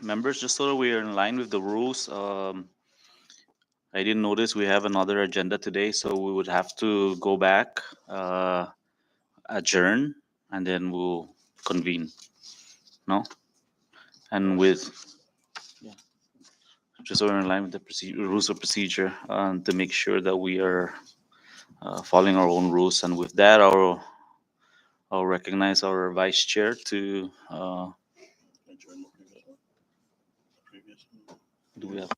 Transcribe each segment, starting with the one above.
Members, just so that we are in line with the rules, I didn't notice we have another agenda today, so we would have to go back, adjourn, and then we'll convene. No? And with, yeah, just so we're in line with the rules of procedure, to make sure that we are following our own rules. And with that, I'll recognize our vice chair to. Do we have?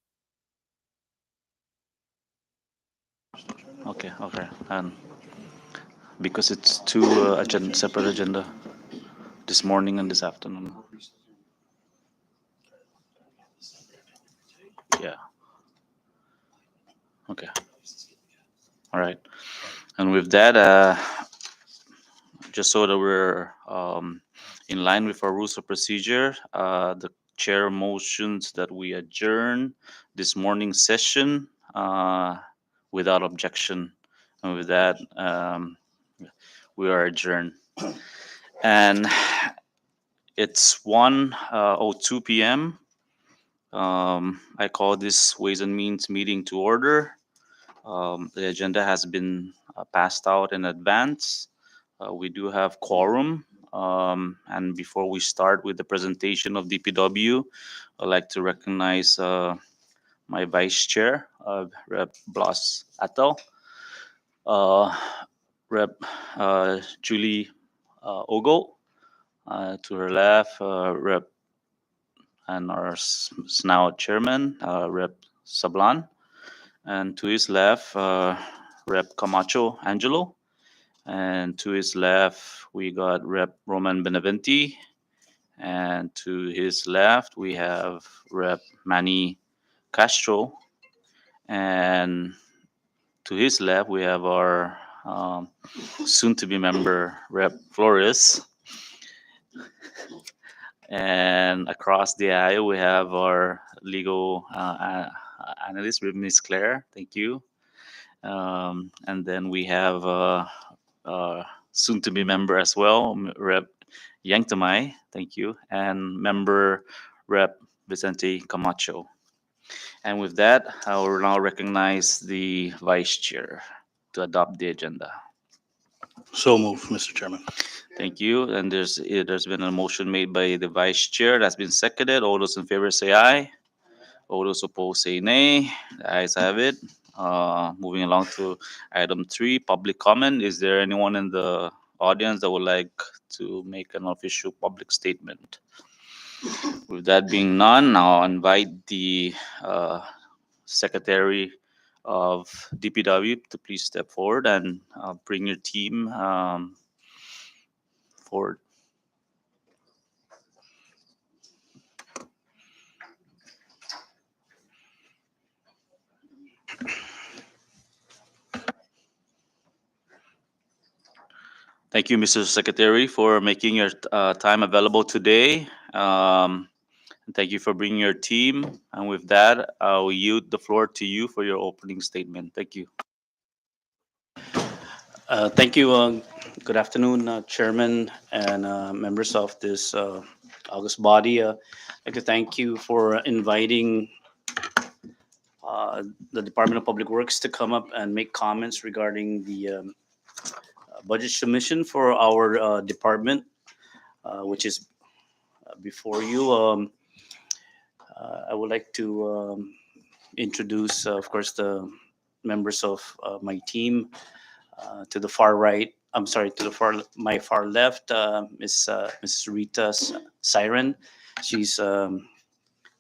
Okay, okay. And because it's two separate agenda this morning and this afternoon. Yeah. Okay. All right. And with that, just so that we're in line with our rules of procedure, the chair motions that we adjourn this morning's session without objection. And with that, we are adjourned. And it's 1:02 p.m. I call this Ways and Means meeting to order. The agenda has been passed out in advance. We do have quorum. And before we start with the presentation of DPW, I'd like to recognize my vice chair, Rep. Blas Atel, Rep. Julie Ogo, to her left, Rep. and our now chairman, Rep. Sablan, and to his left, Rep. Camacho Angelo, and to his left, we got Rep. Roman Beneventi, and to his left, we have Rep. Manny Castro, and to his left, we have our soon-to-be member, Rep. Flores. And across the aisle, we have our legal analyst, Ms. Claire. Thank you. And then we have soon-to-be member as well, Rep. Yangtamay. Thank you. And member Rep. Vicente Camacho. And with that, I will now recognize the vice chair to adopt the agenda. So moved, Mr. Chairman. Thank you. And there's been a motion made by the vice chair that's been seconded. All those in favor say aye. All those opposed say nay. The ayes have it. Moving along to item 3, public comment. Is there anyone in the audience that would like to make an official public statement? With that being none, I'll invite the Secretary of DPW to please step forward and bring your team forward. Thank you, Mr. Secretary, for making your time available today. And thank you for bringing your team. And with that, I'll yield the floor to you for your opening statement. Thank you. Thank you. Good afternoon, Chairman and members of this August body. I'd like to thank you for inviting the Department of Public Works to come up and make comments regarding the budget submission for our department, which is before you. I would like to introduce, of course, the members of my team. To the far right, I'm sorry, to the my far left, Miss Rita Siren. She's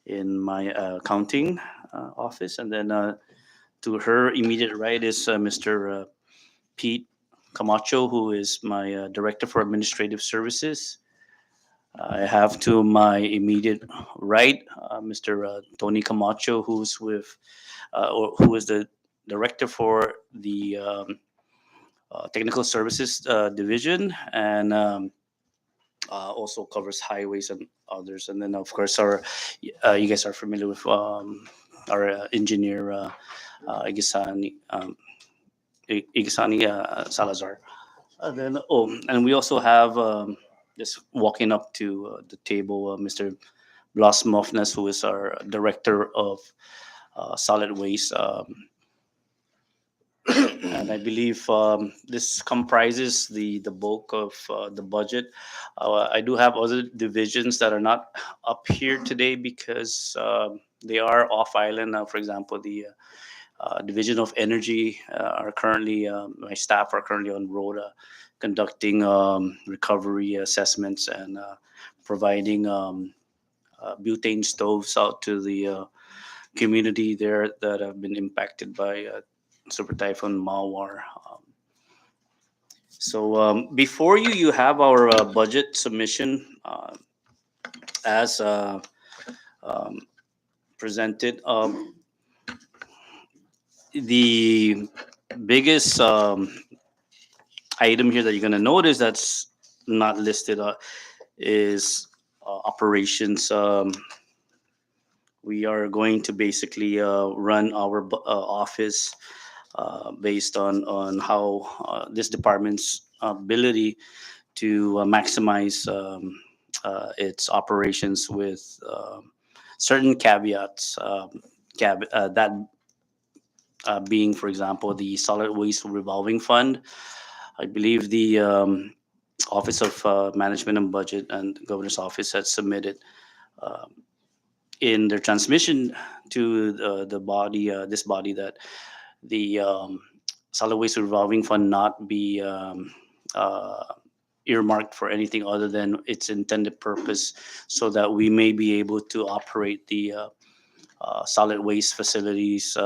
in my accounting office, and then to her immediate right is Mr. Pete Camacho, who is my director for administrative services. I have to my immediate right Mr. Tony Camacho, who's with, or who is the director for the technical services division, and also covers highways and others. And then, of course, our you guys are familiar with our engineer Igisani Salazar. And we also have just walking up to the table, Mr. Blas Mofnes, who is our director of solid waste. And I believe this comprises the bulk of the budget. I do have other divisions that are not up here today because they are off island. For example, the Division of Energy are currently my staff are currently on road conducting recovery assessments and providing butane stoves out to the community there that have been impacted by Super Typhoon Mawar. Before you, you have our budget submission as um, presented. The biggest item here that you're going to notice that's not listed is operations. We are going to basically run our office based on how this department's ability to maximize its operations with certain caveats. That being, for example, the solid waste revolving fund. I believe the Office of Management and Budget and Governor's Office had submitted um, in their transmission to the body, this body, that the solid waste revolving fund not be uh, earmarked for anything other than its intended purpose, so that we may be able to operate the solid waste facilities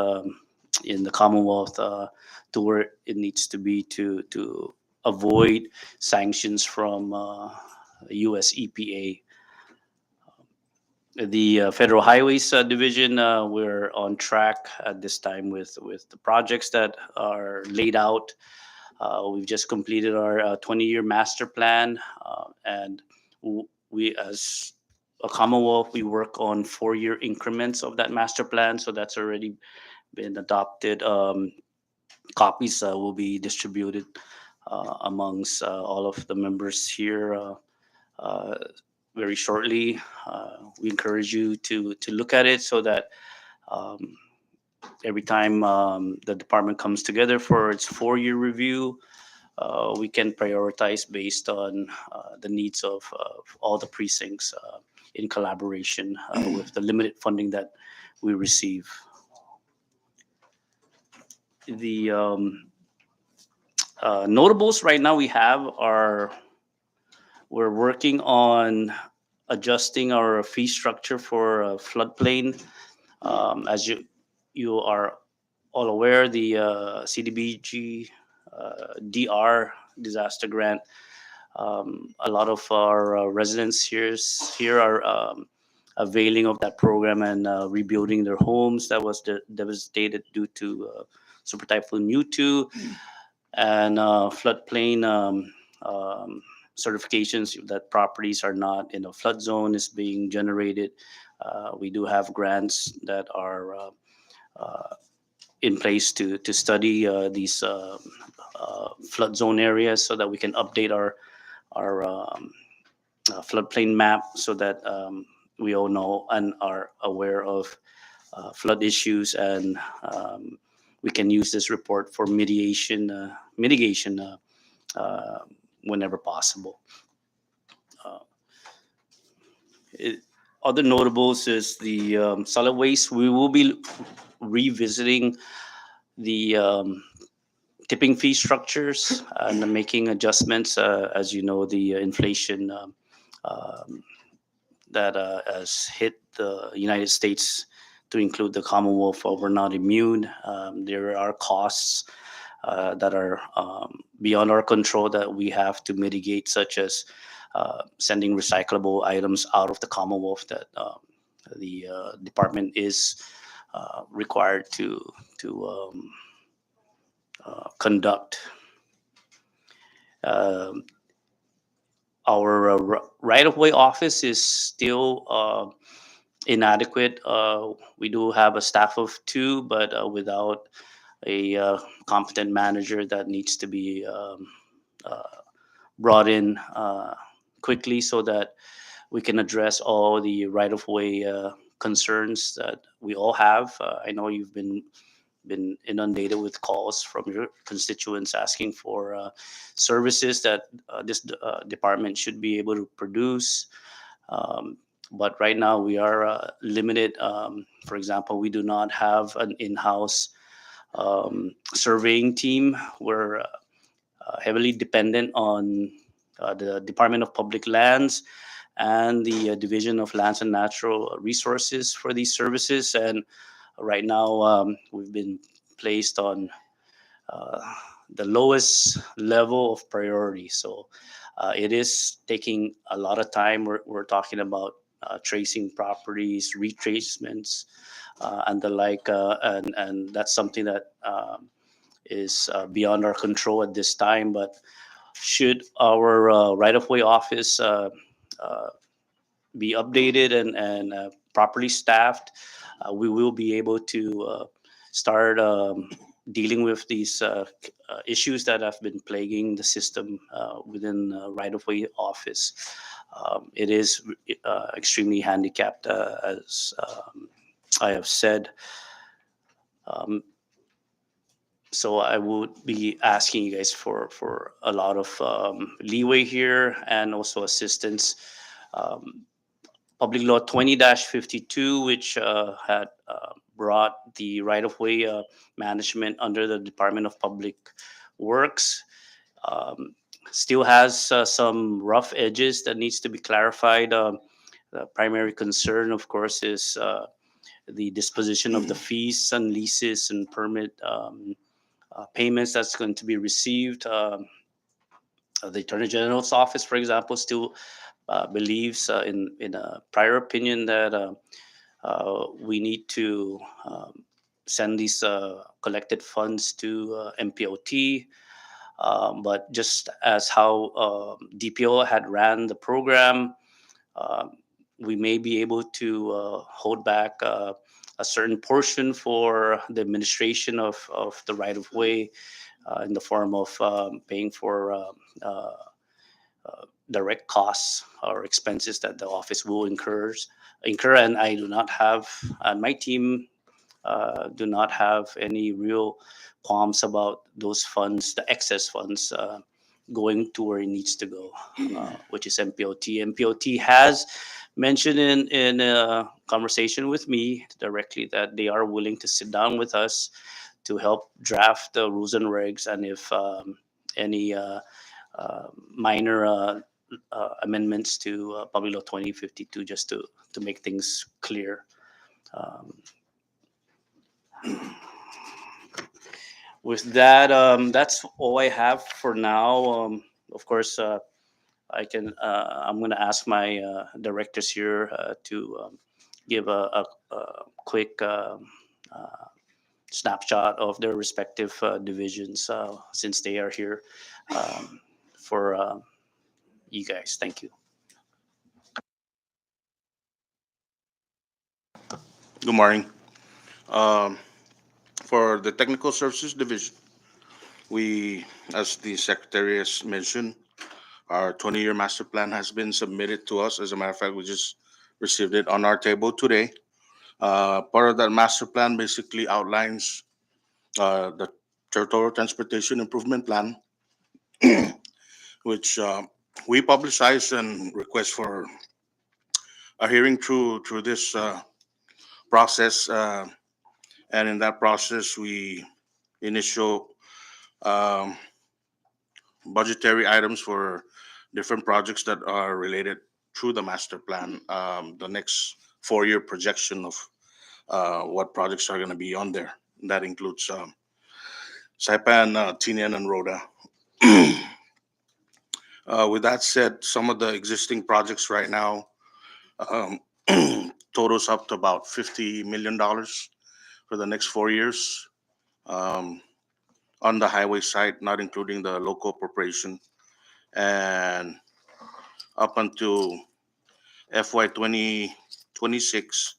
in the Commonwealth to where it needs to be to avoid sanctions from U.S. EPA. The Federal Highways Division, we're on track at this time with the projects that are laid out. We've just completed our 20-year master plan, and we, as a Commonwealth, we work on 4-year increments of that master plan. So that's already been adopted. Copies will be distributed amongst all of the members here uh, very shortly. We encourage you to look at it so that um, every time the department comes together for its 4-year review, we can prioritize based on the needs of all the precincts in collaboration with the limited funding that we receive. The notables right now we have are we're working on adjusting our fee structure for floodplain. As you are all aware, the CDBG DR disaster grant. A lot of our residents here are availing of that program and rebuilding their homes that was devastated due to Super Typhoon Mewtwo and floodplain certifications that properties are not in a flood zone is being generated. We do have grants that are in place to study these flood zone areas so that we can update our floodplain map so that we all know and are aware of flood issues, and we can use this report for mitigation uh, whenever possible. Uh, it, Other notables is the solid waste. We will be revisiting the tipping fee structures and making adjustments. As you know, the inflation um, that has hit the United States, to include the Commonwealth, we're not immune. There are costs that are beyond our control that we have to mitigate, such as sending recyclable items out of the Commonwealth that the department is required to conduct. Um our right-of-way office is still inadequate. We do have a staff of two, but without a competent manager that needs to be uh, brought in quickly so that we can address all the right of way concerns that we all have. I know you've been inundated with calls from your constituents asking for services that this department should be able to produce. Um, but right now we are limited. For example, we do not have an in-house surveying team. We're heavily dependent on the Department of Public Lands and the Division of Lands and Natural Resources for these services. And right now, we've been placed on uh, the lowest level of priority. So it is taking a lot of time. We're talking about tracing properties, retracements, and the like, and that's something that is beyond our control at this time. But should our right-of-way office uh, be updated and properly staffed, we will be able to start dealing with these issues that have been plaguing the system within right-of-way office. It is extremely handicapped, as I have said. Um, so I would be asking you guys for a lot of leeway here and also assistance. Um, Public Law 20-52, which had brought the right of way management under the Department of Public Works, um, still has some rough edges that needs to be clarified. The primary concern, of course, is the disposition of the fees and leases and permit payments that's going to be received. The Attorney General's office, for example, still believes in a prior opinion that we need to send these collected funds to MPOT. But just as how DPO had ran the program, um, we may be able to hold back a certain portion for the administration of the right of way in the form of paying for uh, direct costs or expenses that the office will incur. And I do not have, and my team do not have any real qualms about those funds, the excess funds, going to where it needs to go, which is MPOT. MPOT has mentioned in a conversation with me directly that they are willing to sit down with us to help draft the rules and regs, and if any minor amendments to Public Law 2052, just to make things clear. Um, with that, that's all I have for now. Of course, I'm going to ask my directors here to give a quick snapshot of their respective divisions since they are here um, for you guys. Thank you. Good morning. Um, for the Technical Services Division, we, as the Secretary has mentioned, our 20-year master plan has been submitted to us. As a matter of fact, we just received it on our table today. Part of that master plan basically outlines the Territorial Transportation Improvement Plan, which we publicize and request for a hearing through this process. And in that process, we initial um, budgetary items for different projects that are related through the master plan. The next 4-year projection of what projects are going to be on there. That includes Saipan, Tinian, and Rhoda. With that said, some of the existing projects right now um, totals up to about $50 million for the next 4 years. Um, on the highway side, not including the local appropriation, and up until FY 2026,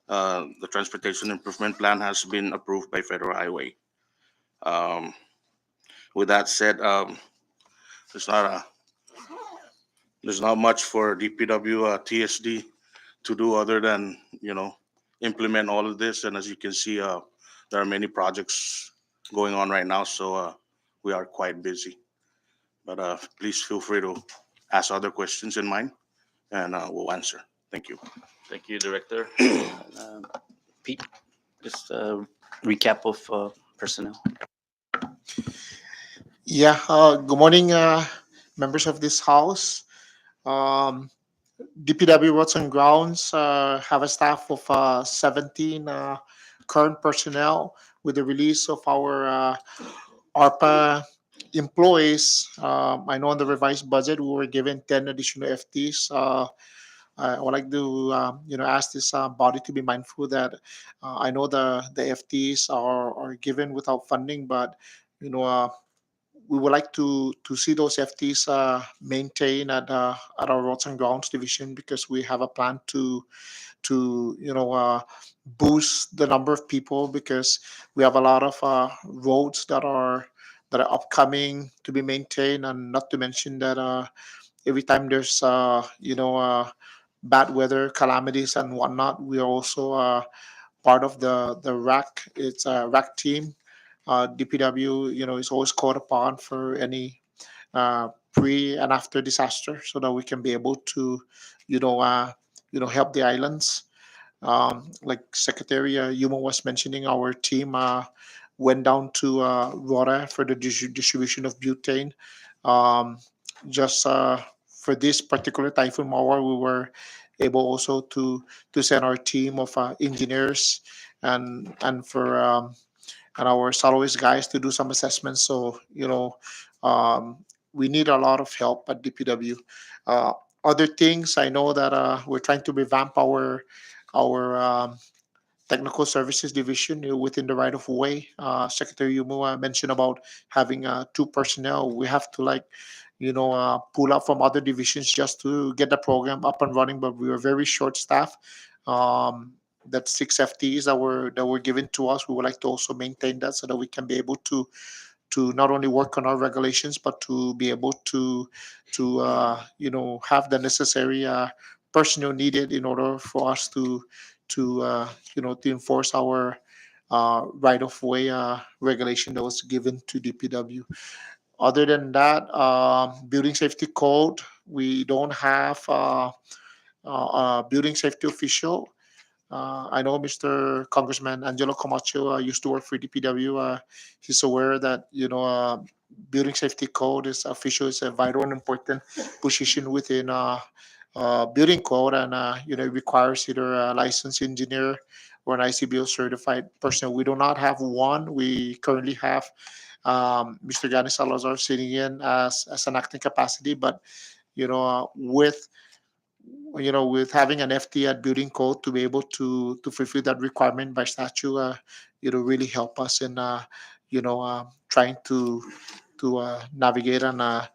the Transportation Improvement Plan has been approved by Federal Highway. Um, with that said, there's not a there's not much for DPW TSD to do other than implement all of this. And as you can see, there are many projects going on right now, so we are quite busy. But please feel free to ask other questions in mind, and we'll answer. Thank you. Thank you, Director. Uh, Pete, just a recap of personnel. Yeah, good morning, members of this house. Um, DPW Roads and Grounds have a staff of 17 current personnel. With the release of our ARPA employees. I know in the revised budget we were given 10 additional FTs. I would like to ask this body to be mindful that I know the FTs are given without funding, but you know we would like to see those FTs maintained at our roads and grounds division, because we have a plan to boost the number of people, because we have a lot of roads that are upcoming to be maintained, and not to mention that every time there's bad weather calamities and whatnot, we are also part of the RAC. It's a RAC team. DPW, is always called upon for any pre and after disaster, so that we can be able to, you know, uh, help the islands. Like Secretary Yuma was mentioning, our team went down to Rora for the distribution of butane. Um, just for this particular typhoon Mawar, we were able also to send our team of engineers and for and our Salway's guys to do some assessments. So we need a lot of help at DPW. Uh, Other things, I know that we're trying to revamp our technical services division within the right of way. Secretary Yumua mentioned about having two personnel. We have to pull up from other divisions just to get the program up and running, but we were very short staffed. Um, that six FTEs that were given to us, we would like to also maintain that, so that we can be able to not only work on our regulations, but to be able to have the necessary personnel needed in order for us to enforce our right of way regulation that was given to DPW. Other than that, building safety code, we don't have a building safety official. I know Mr. Congressman Angelo Camacho used to work for DPW. He's aware that building safety code is official is a vital and important position within building code, and it requires either a licensed engineer or an ICBO certified person. We do not have one. We currently have Mr. Gani Salazar sitting in as an acting capacity, but with with having an FT at building code to be able to fulfill that requirement by statute, it'll really help us in trying to navigate and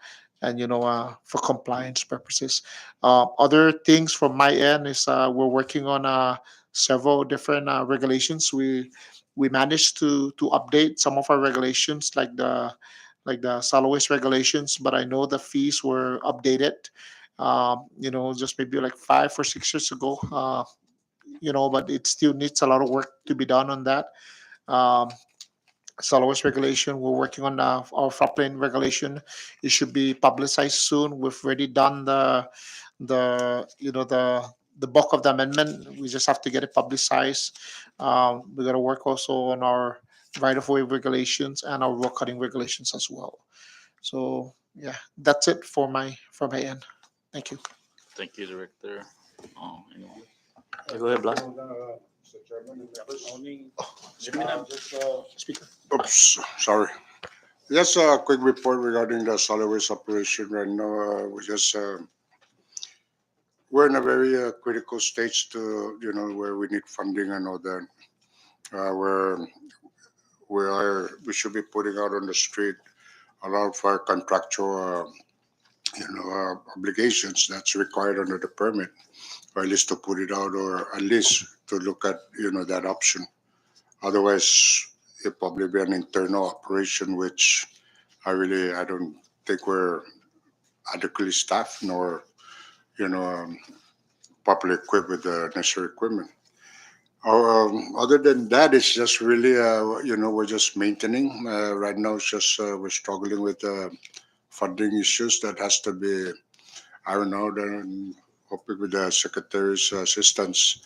for compliance purposes. Other things from my end is we're working on several different regulations. We managed to update some of our regulations, like the solid waste regulations, but I know the fees were updated just maybe like 5 or 6 years ago. But it still needs a lot of work to be done on that. Um, Solid waste regulation, we're working on our floodplain regulation. It should be publicized soon. We've already done the bulk of the amendment. We just have to get it publicized. We got to work also on our right of way regulations and our road cutting regulations as well. So yeah, that's it for my end. Thank you. Thank you, Director. Anyone? Go ahead, Blas. Speaker. Oops, sorry. Just a quick report regarding the solid waste operation right now. We're in a very critical stage to, where we need funding and all that. Where we should be putting out on the street a lot of our contractual, obligations that's required under the permit, or at least to put it out, or at least to look at, that option. Otherwise, it'll probably be an internal operation, which I don't think we're adequately staffed, nor you know, properly equipped with the necessary equipment. Other than that, it's just really, we're just maintaining. Right now, it's just we're struggling with funding issues that has to be ironed out, and hoping with the secretary's assistance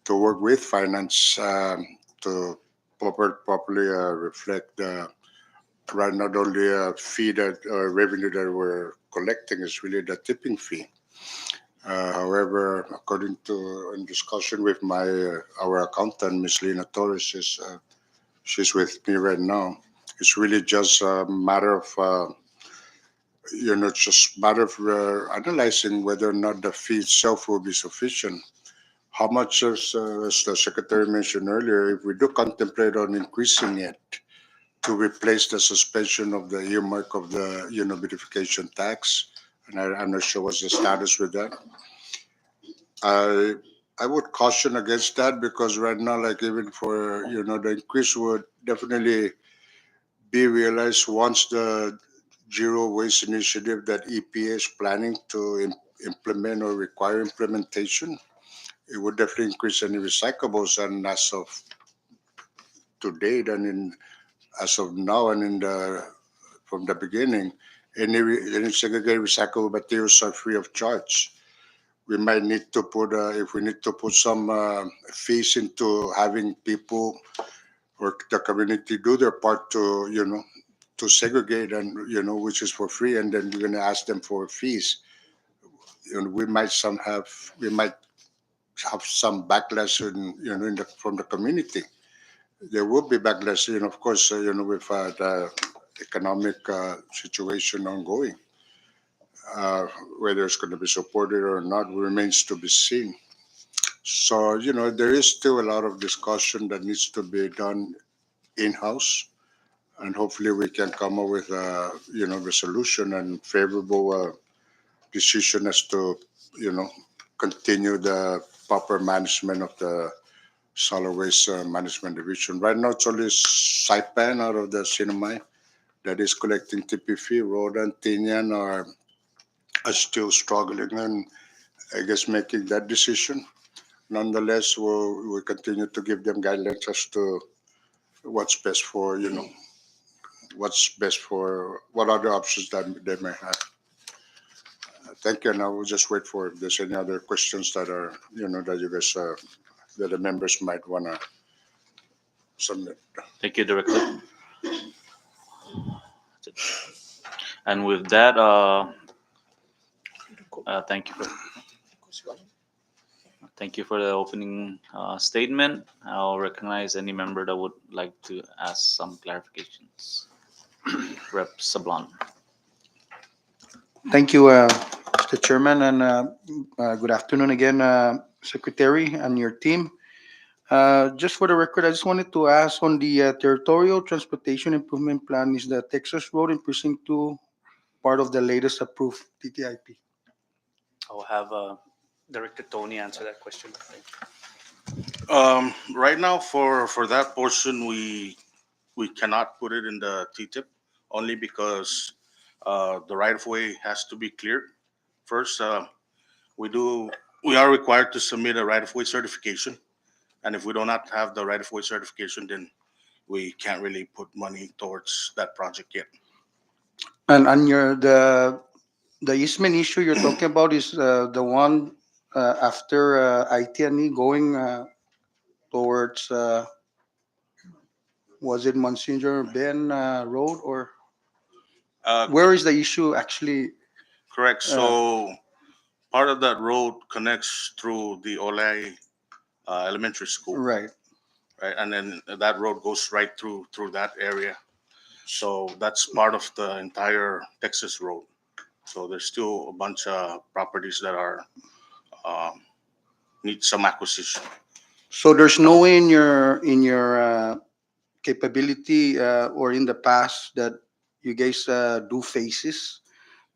to work with finance to properly reflect the right, not only a fee that revenue that we're collecting is really the tipping fee. However, according to in discussion with my our accountant, Miss Lina Torres, she's with me right now. It's really just a matter of just matter of analyzing whether or not the fee itself will be sufficient. How much, as the secretary mentioned earlier, if we do contemplate on increasing it to replace the suspension of the earmark of the beautification tax, and I'm not sure what's the status with that. I I would caution against that because right now, like even for the increase would definitely be realized once the zero waste initiative that EPA is planning to implement or require implementation. It would definitely increase any recyclables, and as of to date, and in as of now, and in the from the beginning, any segregated recyclable materials are free of charge. We might need to put if we need to put some fees into having people or the community do their part to to segregate, and which is for free, and then we're going to ask them for fees. We might have some backlash from the community. There will be backlash, of course, with the economic situation ongoing. uh, whether it's going to be supported or not remains to be seen. So, there is still a lot of discussion that needs to be done in-house, and hopefully we can come up with a, resolution and favorable decision as to, you know, continue the proper management of the solid waste management division. Right now, it's only Saipan out of the Sinamay that is collecting TPF. Road and Tinian are still struggling and I guess making that decision. Nonetheless, we'll continue to give them guidelines as to what's best for, what other options that they may have. Thank you, and I will just wait for if there's any other questions that are, that you guys, that the members might want to submit. Thank you, Director. And with that, thank you for the opening statement. I'll recognize any member that would like to ask some clarifications. Rep. Sablon. Thank you, Mr. Chairman, and good afternoon again, Secretary and your team. Just for the record, I just wanted to ask on the Territorial Transportation Improvement Plan, is the Texas Road in Precinct 2 part of the latest approved TTIP? I'll have Director Tony answer that question. Thank you. Right now, for that portion, we cannot put it in the TTIP only because the right of way has to be cleared first. We do we are required to submit a right of way certification, and if we do not have the right of way certification, then we can't really put money towards that project yet. And the easement issue you're talking about is the one after IT&E going towards, was it Monsignor Ben Road, or Uh, where is the issue actually? Correct. Uh, So part of that road connects through the Olay Elementary School, Right. right? And then that road goes right through that area. So that's part of the entire Texas road. So there's still a bunch of properties that are um, need some acquisition. So there's no way in your capability or in the past that you guys do phases.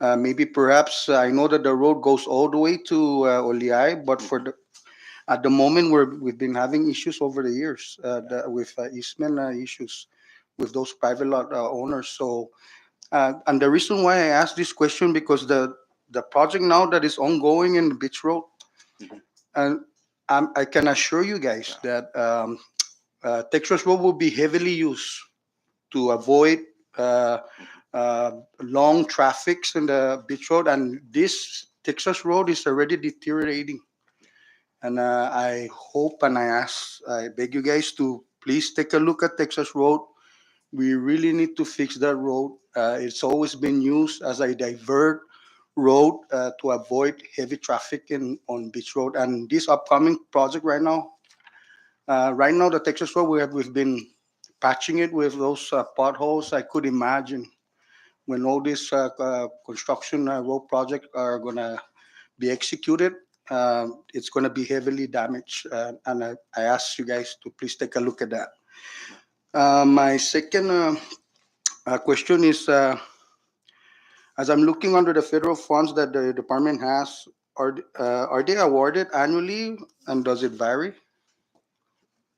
Maybe perhaps I know that the road goes all the way to Oliay, but for the at the moment we've been having issues over the years with easement issues with those private lot owners. So and the reason why I asked this question because the project now that is ongoing in Beach Road, Mhm. and I can assure you guys that Texas Road will be heavily used to avoid uh, long traffics in the Beach Road, and this Texas Road is already deteriorating. And I hope and I beg you guys to please take a look at Texas Road. We really need to fix that road. It's always been used as a divert road to avoid heavy traffic in on Beach Road. And this upcoming project right now the Texas Road we've been patching it with those potholes. I could imagine when all these construction road projects are gonna be executed, it's gonna be heavily damaged. And I ask you guys to please take a look at that. My second question is, as I'm looking under the federal funds that the department has, are they awarded annually, and does it vary?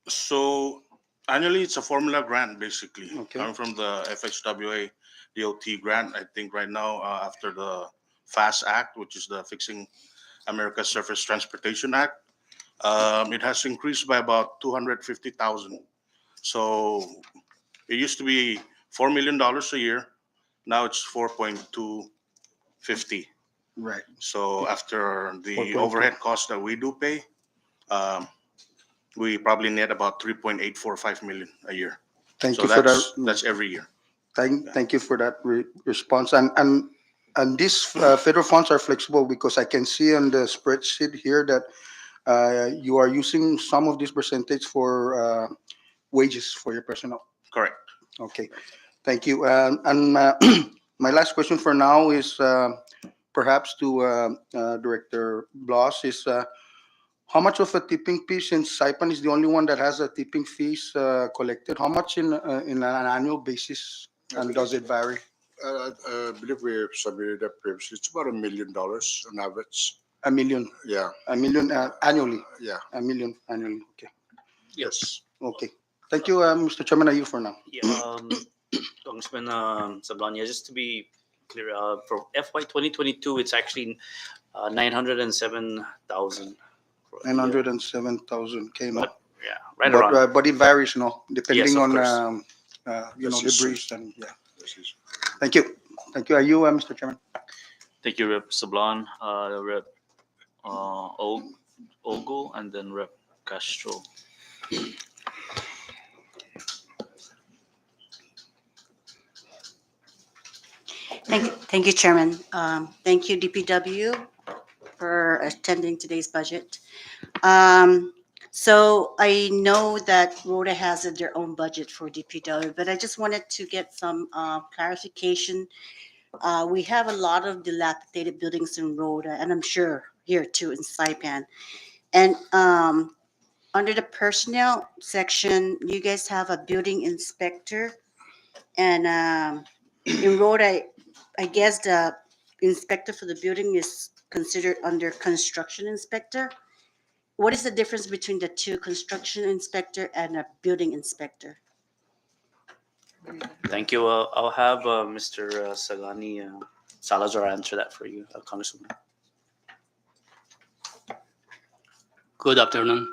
So annually, it's a formula grant basically Okay. coming from the FHWA DOT grant. I think right now after the FAST Act, which is the Fixing America's Surface Transportation Act, it has increased by about 250,000. So it used to be $4 million a year. Now it's 4.250. Right. So after the 4.2. overhead costs that we do pay, um, we probably net about 3.845 million a year. Thank So you for that. that's every year. Thank you for that response. And these federal funds are flexible because I can see on the spreadsheet here that you are using some of this percentage for wages for your personnel. Correct. Okay, thank you. And my last question for now is perhaps to Director Bloss is how much of a tipping fee, since Saipan is the only one that has a tipping fees collected, how much in an annual basis, and does it vary? I believe we submitted that previously. It's about $1 million on average. A million, Yeah, a million annually, yeah. a million annually. Okay, Yes. okay. Thank you, Mr. Chairman. Are you for now? Yeah. Congressman Sablania, just to be clear, for FY 2022, it's actually 907,000. 907,000 came But up, yeah, right around. but it varies, no, Yes, depending of on course. Yes, yes, sir. debris and yeah. Yes, yes. Thank you, thank you. Are you, Mr. Chairman? Thank you, Rep. Sablan, Rep. Ogo, and then Rep. Castro. Thank you, Chairman. Thank you, DPW, for attending today's budget. So I know that Rhoda has their own budget for DPW, but I just wanted to get some clarification. We have a lot of dilapidated buildings in Rhoda, and I'm sure here too in Saipan. And under the personnel section, you guys have a building inspector, and in Rhoda, I guess the inspector for the building is considered under construction inspector. What is the difference between the two, construction inspector and a building inspector? Thank you. I'll have Mr. Sagani Salazar answer that for you, Congressman. Good afternoon.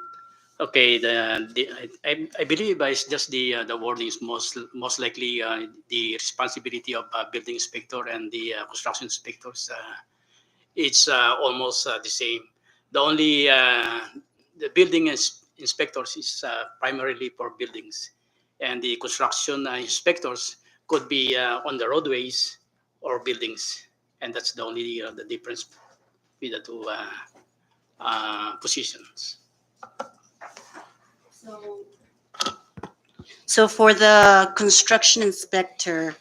Okay, I believe it's just the wording is most likely the responsibility of building inspector and the construction inspectors. It's almost the same. The only the building inspectors is primarily for buildings, and the construction inspectors could be on the roadways or buildings, and that's the only the difference with the two positions. So for the construction inspector,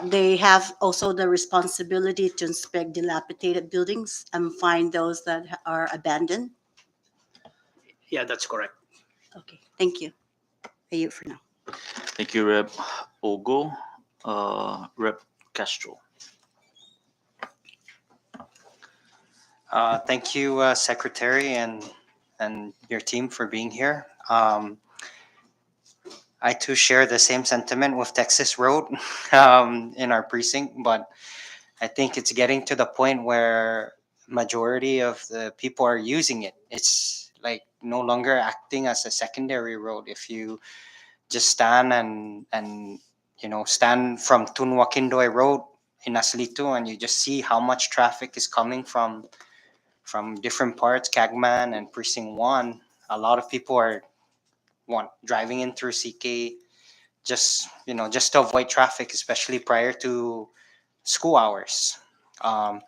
they have also the responsibility to inspect dilapidated buildings and find those that are abandoned. Yeah, that's correct. Okay, thank you. Are you for now? Thank you, Rep. Ogo, Rep. Castro. Thank you, Secretary, and your team for being here. I too share the same sentiment with Texas Road in our precinct, but I think it's getting to the point where majority of the people are using it. It's like no longer acting as a secondary road. If you just stand and stand from Tunwakindoy Road in Aslito, and you just see how much traffic is coming from different parts, Cagman and Precinct 1. A lot of people are driving in through CK, just to avoid traffic, especially prior to school hours. Um,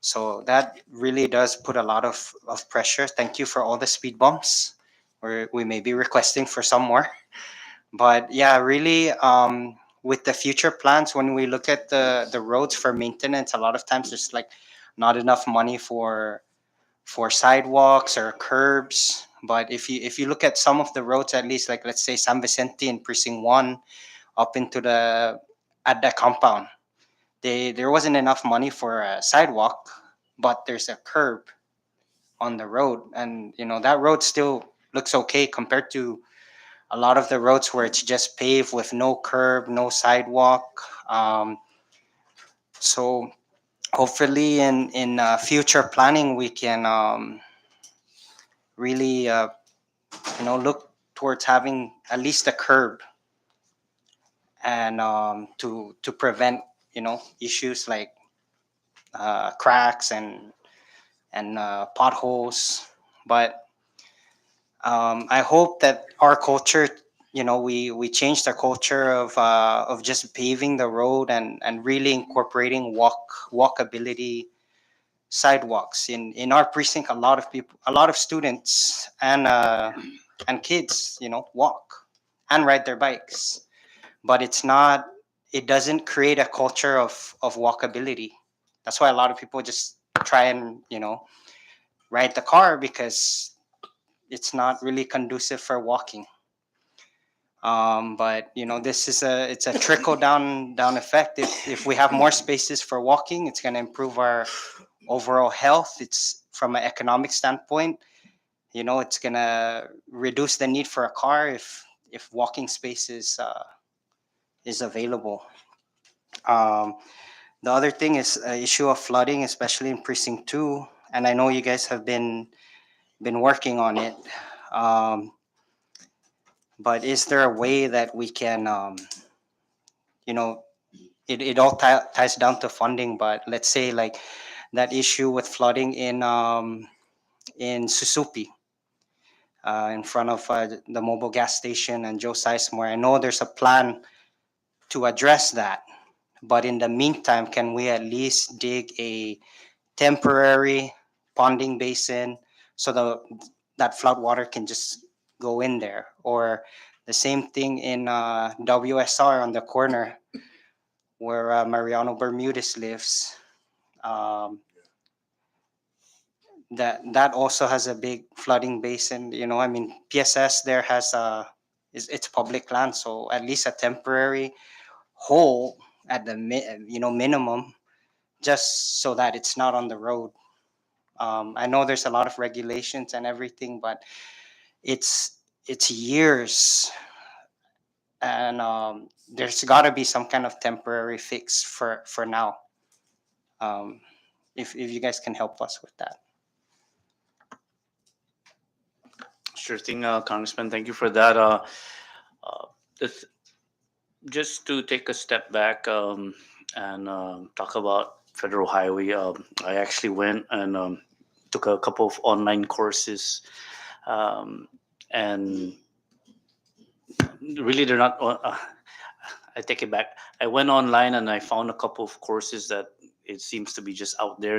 so that really does put a lot of pressure. Thank you for all the speed bumps. We may be requesting for some more. But yeah, really, with the future plans, when we look at the roads for maintenance, a lot of times there's like not enough money for sidewalks or curbs. But if you look at some of the roads, at least like let's say San Vicente in Precinct 1 up into the at the compound, there wasn't enough money for a sidewalk, but there's a curb on the road, and that road still looks okay compared to a lot of the roads where it's just paved with no curb, no sidewalk. So hopefully in future planning we can really look towards having at least a curb, and to prevent issues like cracks and potholes. But I hope that our culture, we changed the culture of just paving the road and really incorporating walkability sidewalks in our precinct. A lot of people, a lot of students and kids, walk and ride their bikes, but it doesn't create a culture of walkability. That's why a lot of people just try and ride the car, because it's not really conducive for walking. But this is it's a trickle down effect. If we have more spaces for walking, it's going to improve our overall health. It's from an economic standpoint, it's going to reduce the need for a car if walking space is available. um, the other thing is issue of flooding, especially in Precinct 2, and I know you guys have been working on it. um, but is there a way that we can you know it all ties down to funding, but let's say like that issue with flooding in Susupi, in front of the mobile gas station and Joe Sizemore. I know there's a plan to address that, but in the meantime, can we at least dig a temporary ponding basin so that flood water can just go in there? Or the same thing in WSR on the corner where Mariano Bermudez lives. Um, that also has a big flooding basin. I mean, PSS there has it's public land, so at least a temporary hole at the minimum, just so that it's not on the road. I know there's a lot of regulations and everything, but it's years, and there's got to be some kind of temporary fix for now. Um, if you guys can help us with that. Sure thing, Congressman. Thank you for that. Uh, this, just to take a step back and talk about Federal Highway, I actually went and took a couple of online courses, um, and really they're not. I take it back. I went online and I found a couple of courses that it seems to be just out there,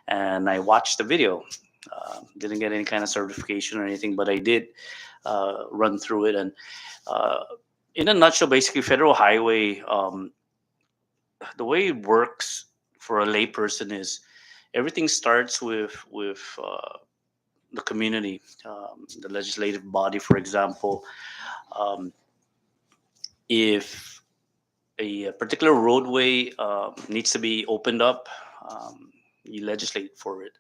and I watched the video. Didn't get any kind of certification or anything, but I did run through it. And uh, in a nutshell, basically, Federal Highway, the way it works for a layperson is everything starts with the community, the legislative body, for example. Um, if a particular roadway needs to be opened up, you legislate for it.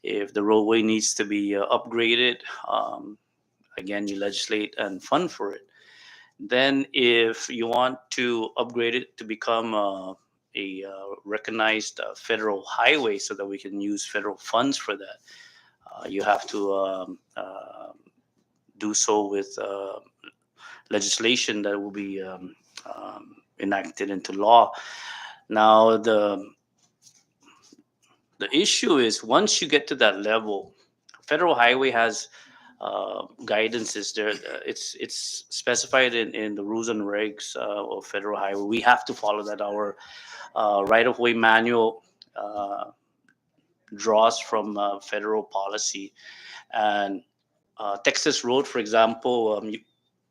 If the roadway needs to be upgraded, again, you legislate and fund for it. Then, if you want to upgrade it to become recognized federal highway so that we can use federal funds for that, you have to do so with legislation that will be enacted into law. Now, the issue is once you get to that level, federal highway has guidance is there. It's specified in the rules and regs of federal highway. We have to follow that. Our right of way manual draws from federal policy, and Texas Road, for example,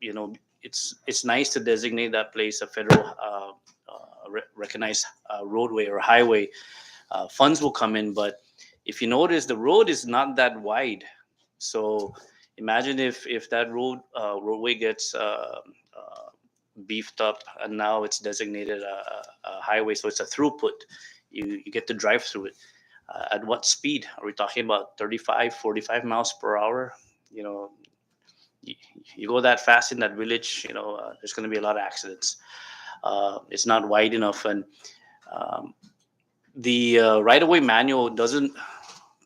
you know, it's nice to designate that place a federal recognized roadway or highway. Funds will come in, but if you notice, the road is not that wide. So imagine if that roadway gets beefed up and now it's designated a highway, so it's a throughput. You get to drive through it. At what speed are we talking about? 35, 45 miles per hour. You know, you, you go that fast in that village, there's going to be a lot of accidents. It's not wide enough, and um, the right-of-way manual doesn't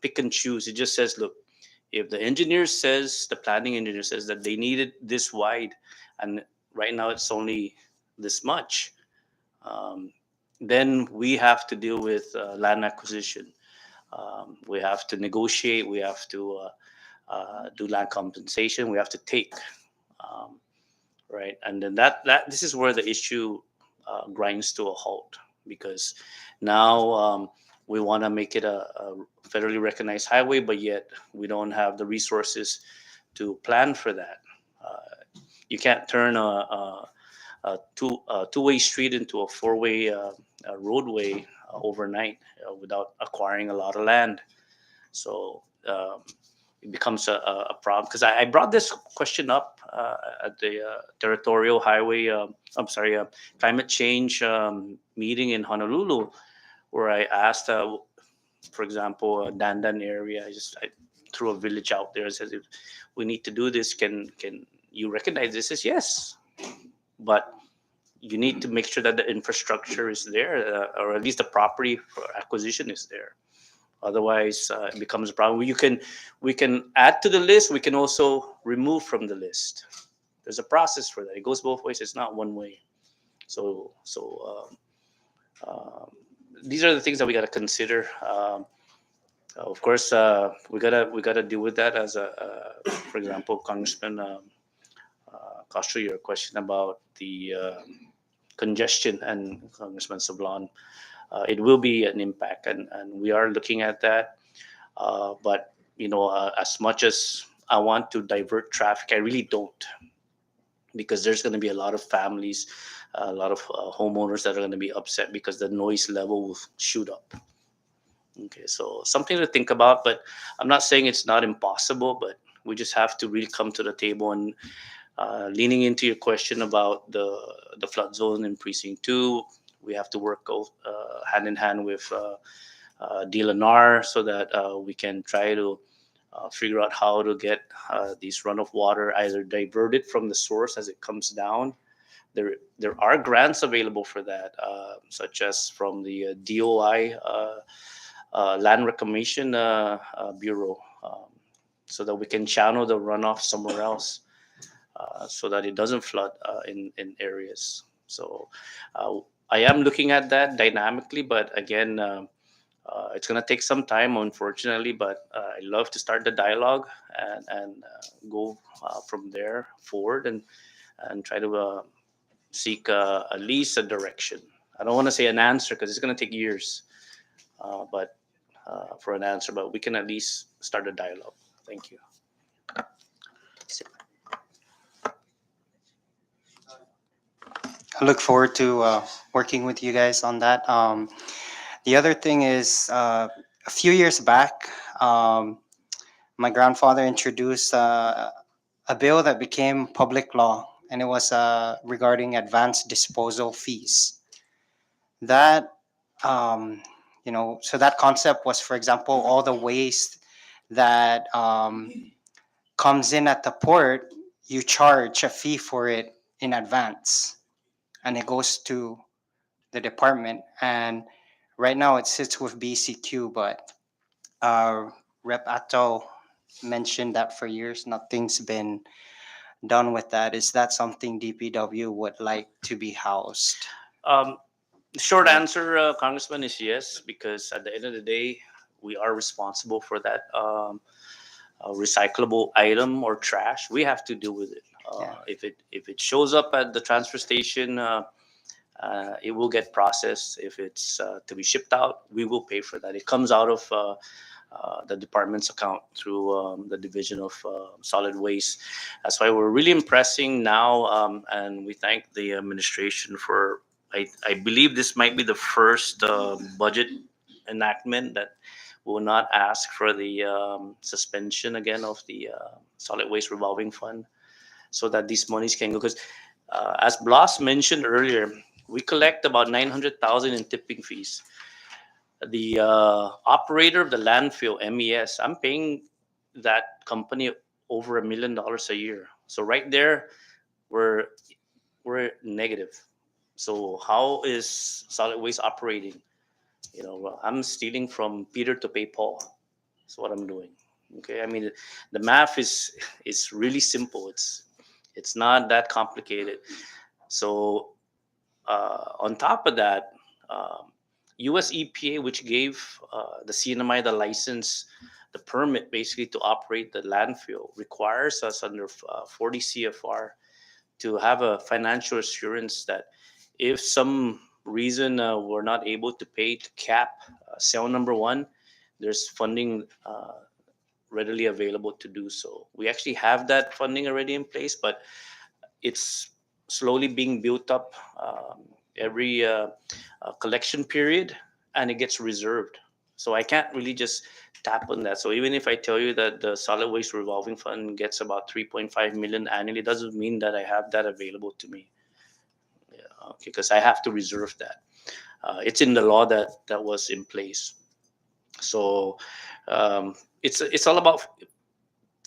pick and choose. It just says, look, if the planning engineer says that they need it this wide, and right now it's only this much, um, then we have to deal with land acquisition. We have to negotiate. We have to do land compensation. We have to take, um, right, and then that this is where the issue grinds to a halt, because now we want to make it a federally recognized highway, but yet we don't have the resources to plan for that. You can't turn a two-way street into a four-way roadway overnight without acquiring a lot of land. So it becomes a problem, because I brought this question up at the territorial highway. I'm sorry, climate change meeting in Honolulu, where I asked, for example, Dandan area. I threw a village out there and says, if we need to do this, can you recognize this? Is yes, but you need to make sure that the infrastructure is there, or at least the property for acquisition is there. Otherwise, it becomes a problem. We can add to the list. We can also remove from the list. There's a process for that. It goes both ways. It's not one way. So these are the things that we got to consider. Of course, we gotta deal with that as for example, Congressman Castro, your question about the congestion, and Congressman Sablan, it will be an impact, and we are looking at that. But as much as I want to divert traffic, I really don't, because there's going to be a lot of families, a lot of homeowners that are going to be upset because the noise level will shoot up. Okay, so something to think about, but I'm not saying it's not impossible, but we just have to really come to the table. And leaning into your question about the flood zone in precinct 2, we have to work hand in hand with DLNR, so that we can try to figure out how to get these runoff water either diverted from the source as it comes down. There are grants available for that, such as from the DOI, Land Reclamation Bureau, so that we can channel the runoff somewhere else, so that it doesn't flood in areas. So I am looking at that dynamically, but again, it's going to take some time, unfortunately. But I love to start the dialogue and go from there forward, and try to seek at least a direction. I don't want to say an answer, because it's going to take years, but for an answer. But we can at least start a dialogue. Thank you. I look forward to working with you guys on that. The other thing is, a few years back, my grandfather introduced a bill that became public law, and it was regarding advanced disposal fees. That, so that concept was, for example, all the waste that comes in at the port, you charge a fee for it in advance, and it goes to the department, and right now it sits with BCQ, but Rep Ato mentioned that for years nothing's been done with that. Is that something DPW would like to be housed? Um, the short Right. answer, Congressman, is yes, because at the end of the day, we are responsible for that recyclable item or trash. We have to deal with it. Yeah. If it shows up at the transfer station, it will get processed. If it's to be shipped out, we will pay for that. It comes out of the department's account through the division of solid waste. That's why we're really impressing now, and we thank the administration for. I believe this might be the first budget enactment that will not ask for the suspension again of the solid waste revolving fund, so that these monies can go. Because as Blas mentioned earlier, we collect about 900,000 in tipping fees. The operator of the landfill, MES, I'm paying that company over $1 million a year. So right there, we're negative. So how is solid waste operating? Well, I'm stealing from Peter to pay Paul. That's what I'm doing. Okay, I mean the math is really simple. It's not that complicated. So on top of that, US EPA, which gave the CNMI the license, the permit basically to operate the landfill, requires us under 40 CFR to have a financial assurance that if some reason we're not able to pay to cap cell number one, there's funding readily available to do so. We actually have that funding already in place, but it's slowly being built up every collection period, and it gets reserved. So I can't really just tap on that. So even if I tell you that the solid waste revolving fund gets about 3.5 million annually, doesn't mean that I have that available to me. Yeah, okay, because I have to reserve that. It's in the law that was in place. So it's all about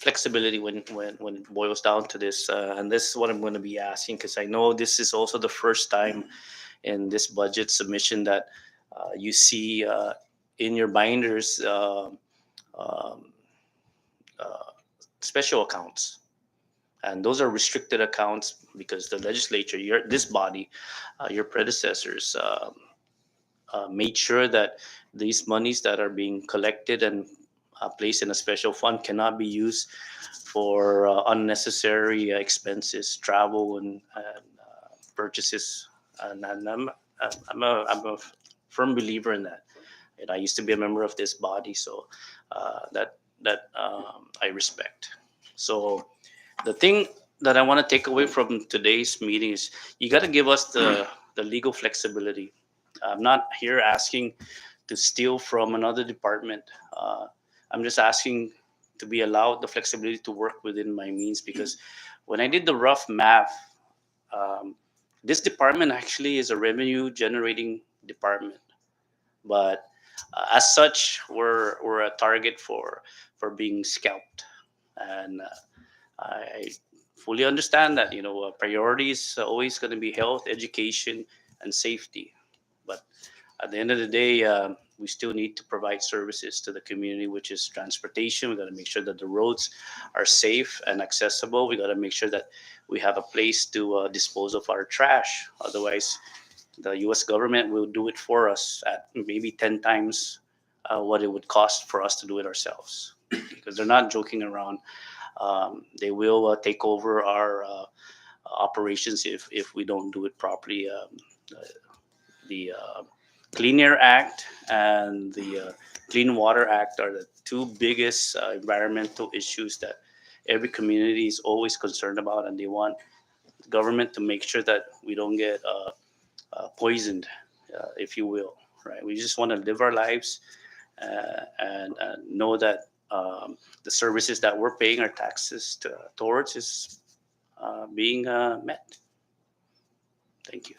flexibility when it boils down to this, and this is what I'm going to be asking, because I know this is also the first time in this budget submission that you see in your binders um, uh, special accounts, and those are restricted accounts because the legislature, this body, your predecessors made sure that these monies that are being collected and placed in a special fund cannot be used for unnecessary expenses, travel, and purchases. And I'm a firm believer in that. And I used to be a member of this body, so that I respect. So the thing that I want to take away from today's meeting is you got to give us the legal flexibility. I'm not here asking to steal from another department. I'm just asking to be allowed the flexibility to work within my means, because when I did the rough math, um, this department actually is a revenue generating department, but as such, we're a target for being scalped, and I fully understand that priority is always going to be health, education, and safety. But at the end of the day, we still need to provide services to the community, which is transportation. We got to make sure that the roads are safe and accessible. We got to make sure that we have a place to dispose of our trash. Otherwise, the U.S. government will do it for us at maybe 10 times what it would cost for us to do it ourselves, because they're not joking around. They will take over our operations if we don't do it properly. The Clean Air Act and the Clean Water Act are the two biggest environmental issues that every community is always concerned about, and they want the government to make sure that we don't get poisoned, if you will. Right? We just want to live our lives and know that the services that we're paying our taxes towards is being met. Thank you.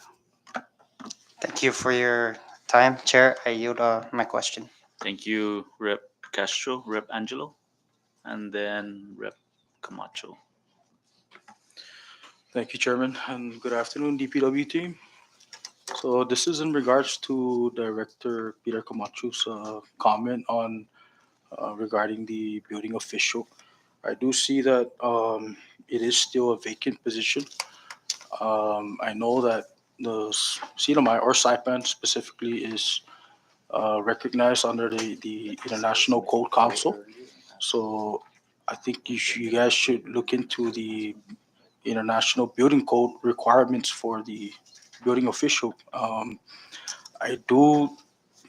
Thank you for your time, Chair. I yield my question. Thank you, Rep Castro, Rep Angelo, and then Rep Camacho. Thank you, Chairman, and good afternoon, DPW team. So So this is in regards to Director Peter Camacho's comment on regarding the building official. I do see that it is still a vacant position. I know that the CNMI or Saipan specifically is recognized under the International Code Council. So I think you guys should look into the international building code requirements for the building official. I do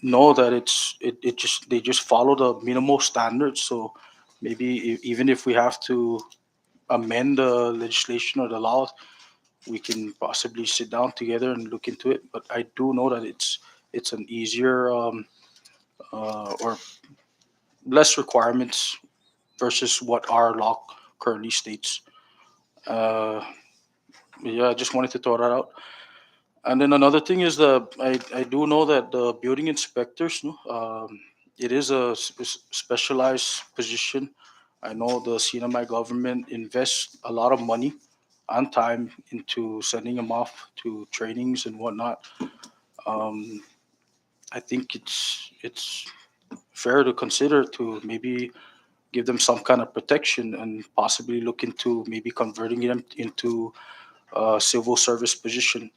know that it just they just follow the minimal standards. So maybe even if we have to amend the legislation or the law, we can possibly sit down together and look into it. But I do know that it's an easier or less requirements versus what our law currently states. Uh, yeah, I just wanted to throw that out. And then another thing is I do know that the building inspectors, no, it is a specialized position. I know the CNMI government invests a lot of money and time into sending them off to trainings and whatnot. Um, I think it's fair to consider to maybe give them some kind of protection and possibly look into maybe converting them into a civil service position.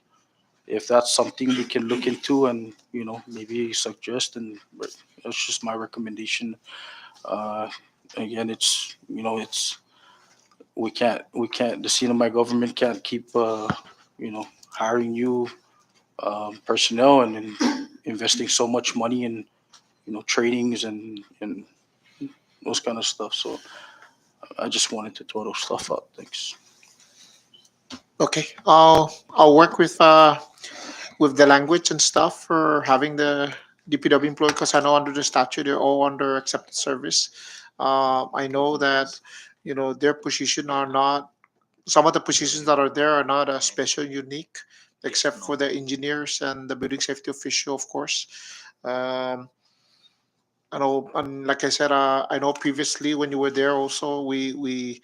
If that's something we can look into and maybe suggest, and that's just my recommendation. Uh, Again, it's we can't the CNMI government can't keep hiring new personnel and investing so much money in trainings and those kind of stuff. So I just wanted to throw those stuff out. Thanks. Okay, I'll work with the language and stuff for having the DPW employee, because I know under the statute they're all under accepted service. I know that their position are not, some of the positions that are there are not special unique, except for the engineers and the building safety official, of course. Um, I know, and like I said, I know previously when you were there also, we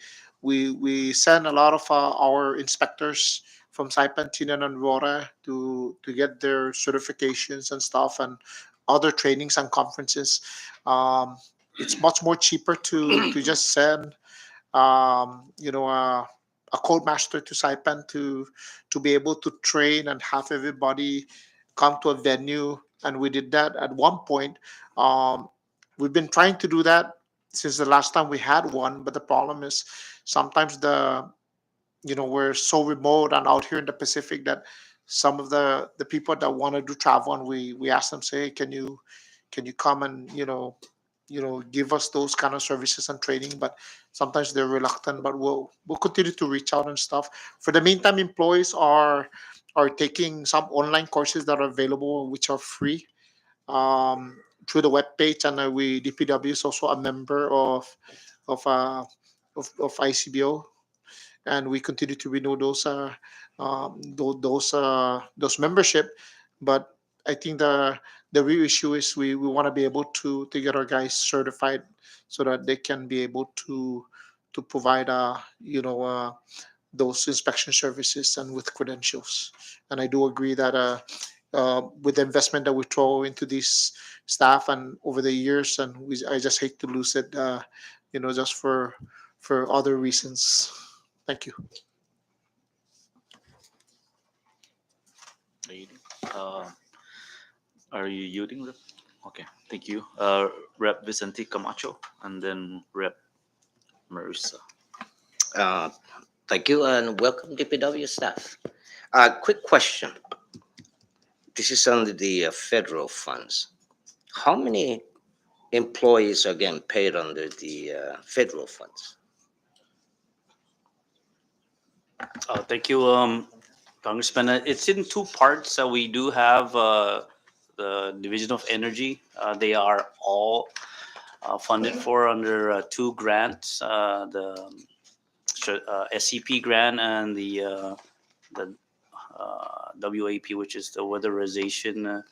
send a lot of our inspectors from Saipan, Tinan, and Rora to get their certifications and stuff and other trainings and conferences. It's much more cheaper to just send a code master to Saipan to be able to train and have everybody come to a venue. And we did that at one point. Um, we've been trying to do that since the last time we had one, but the problem is sometimes we're so remote and out here in the Pacific that some of the people that want to do travel, and we ask them, say, "Hey, can you come and give us those kind of services and training?" But sometimes they're reluctant, but we'll continue to reach out and stuff. For the meantime, employees are taking some online courses that are available, which are free, through the web page. And we DPW is also a member of uh of ICBO, and we continue to renew those membership. But I think the real issue is we want to be able to get our guys certified so that they can be able to provide those inspection services and with credentials. And I do agree that with the investment that we throw into these staff and over the years, and I just hate to lose it, just for other reasons. Thank you. Uh, are you yielding, Rep? Okay, thank you. Rep Vicente Camacho, and then Rep Marisa. Uh, Thank you and welcome DPW staff. Quick question. This is under the federal funds. How many employees are getting paid under the federal funds? Thank you, Congressman. It's in two parts. We do have the Division of Energy. They are all funded for under two grants, the SCP grant and the WAP, which is the weatherization.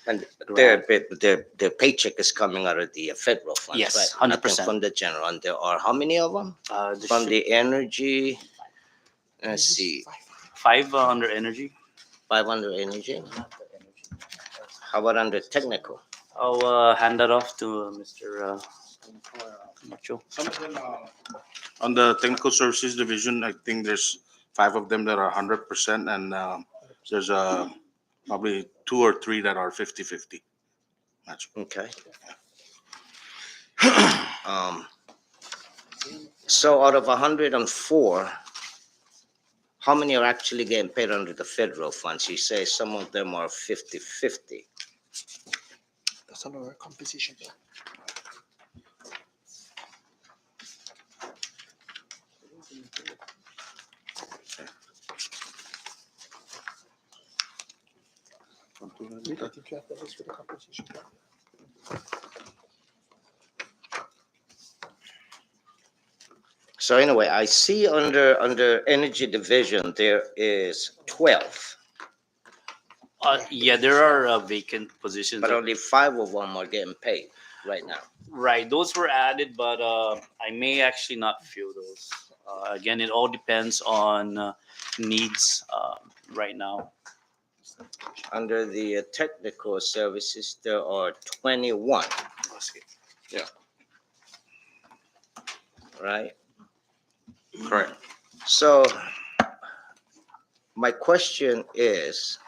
And Grant. their paycheck is coming out of the federal funds, Yes, right? 100%. Nothing from the general. And there are how many of them? There From should- the energy, let's see, five under energy. 500 energy. How about under technical? I'll hand that off to Mr. Macho. Some of them, on the technical services division, I think there's 5 of them that are 100%, and there's probably 2 or 3 that are 50-50. That's Okay. Um, so out of 104, how many are actually getting paid under the federal funds? You say some of them are 50-50. That's another composition. I think you have to list with the composition. So anyway, I see under energy division, there is 12, Yeah, there are vacant positions. but only 5 of them are getting paid right now. Right, those were added, but I may actually not fill those. Again, it all depends on needs right now. Under the technical services, there are 21, right? correct. So my question is,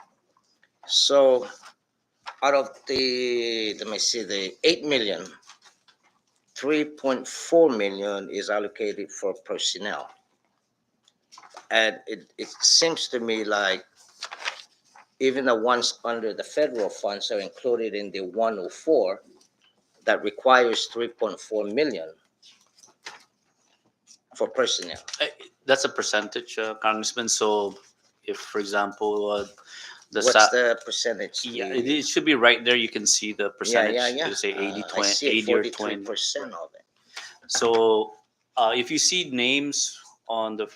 so out of the, let me see, the 8 million, 3.4 million is allocated for personnel. And it seems to me like even the ones under the federal funds are included in the 104 that requires 3.4 million for personnel. That's a percentage, Congressman. So, if, for example, the What's the percentage? yeah, The- it should be right there. You can see the percentage. Yeah. It'll say 80, I 20, see it, 80 or 20. 43% of it. So, if you see names on the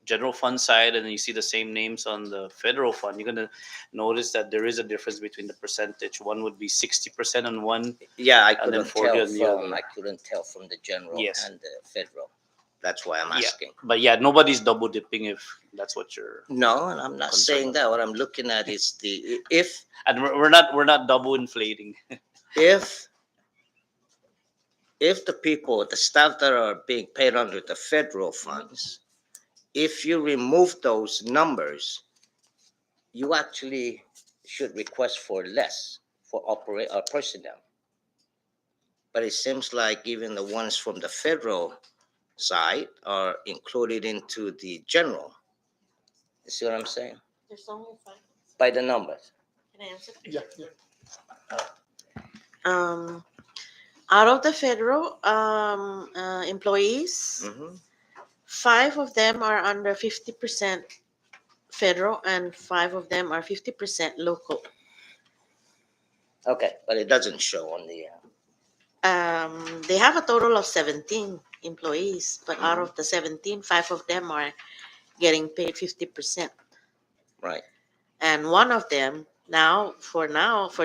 general fund side and then you see the same names on the federal fund, you're gonna notice that there is a difference between the percentage. One would be 60% on one. Yeah, I And then couldn't 40 tell on the from, other. I couldn't tell from the general Yes. and the federal. That's why I'm Yeah. asking. But yeah, nobody's double dipping if that's what you're. No, and I'm not Concerned saying that. What I'm looking at is the, if And we're not double inflating. if the people, the staff that are being paid under the federal funds, if you remove those numbers, you actually should request for less for operate personnel. But it seems like even the ones from the federal side are included into the general. You see what I'm saying? There's only 5. By the numbers. Can I answer? Yeah. Out of the federal employees, Mm-hmm. 5 of them are under 50% federal and 5 of them are 50% local. Okay, but it doesn't show on the. They have a total of 17 employees, but out of the 17, 5 of them are getting paid 50%. Right. And one of them for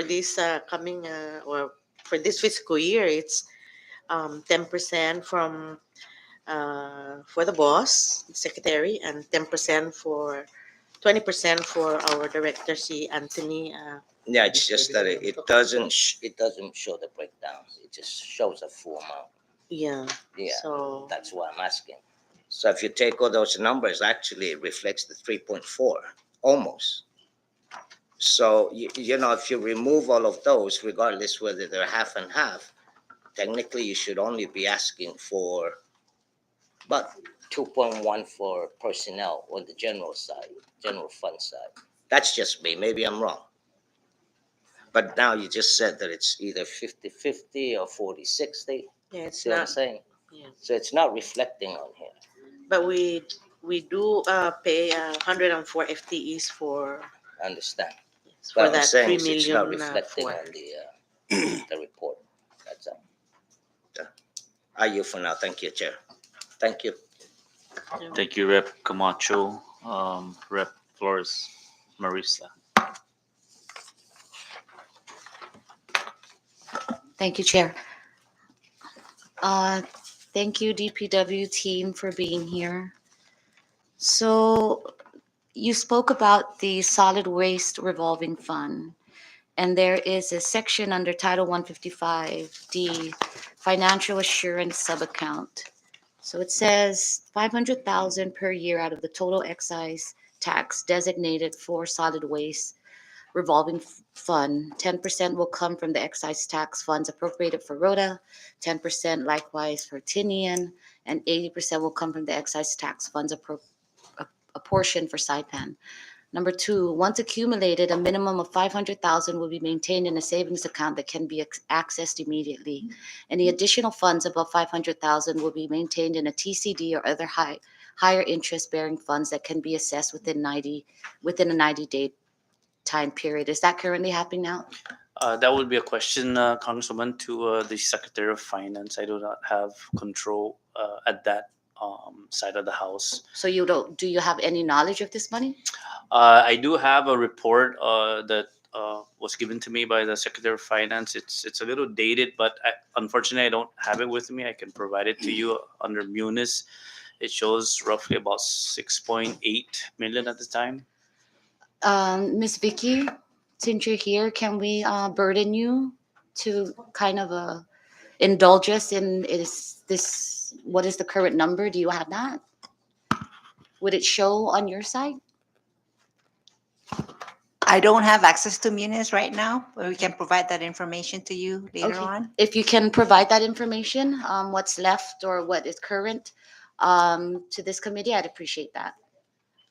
this coming or for this fiscal year, it's 10% from for the boss, the secretary, and 20% for our director, C. Anthony. Yeah, it's just that it doesn't it doesn't show the breakdown. It just shows a full amount. Yeah. Yeah, So that's why I'm asking. So if you take all those numbers, actually it reflects the 3.4 almost. So you know, if you remove all of those, regardless whether they're half and half, technically you should only be asking for about 2.1 for personnel on the general side, general fund side. That's just me. Maybe I'm wrong. But now you just said that it's either 50-50 or 40-60. yeah, it's See what I'm not. saying? Yeah. So it's not reflecting on here. But we do pay 104 FTEs for I understand. for But I'm that saying 3 is it's not million. reflecting on the report. That's all. Yeah. I yield for now. Thank you, Chair. Thank you. Thank you, Rep Camacho. Rep Flores Marisa. Thank you, Chair. Uh, Thank you, DPW team, for being here. So you spoke about the solid waste revolving fund, And there is a section under Title 155D, Financial Assurance Subaccount. So it says 500,000 per year out of the total excise tax designated for solid waste revolving fund. 10% will come from the excise tax funds appropriated for Rhoda, 10% likewise for Tinian, and 80% will come from the excise tax funds apportioned for Saipan. Number two, once accumulated, a minimum of 500,000 will be maintained in a savings account that can be accessed immediately. Any additional funds above 500,000 will be maintained in a TCD or other higher interest bearing funds that can be assessed within a 90-day time period. Is that currently happening now? That would be a question, Congresswoman, to the Secretary of Finance. I do not have control at that side of the House. So do you have any knowledge of this money? I do have a report that was given to me by the Secretary of Finance. It's a little dated, but unfortunately, I don't have it with me. I can provide it to you under Munis. It shows roughly about 6.8 million at the time. Miss Vicky, since you're here, can we burden you to kind of indulge us in what is the current number? Do you have that? Would it show on your side? I don't have access to Munis right now, but we can provide that information to you later Okay. on. If you can provide that information, what's left or what is current to this committee, I'd appreciate that.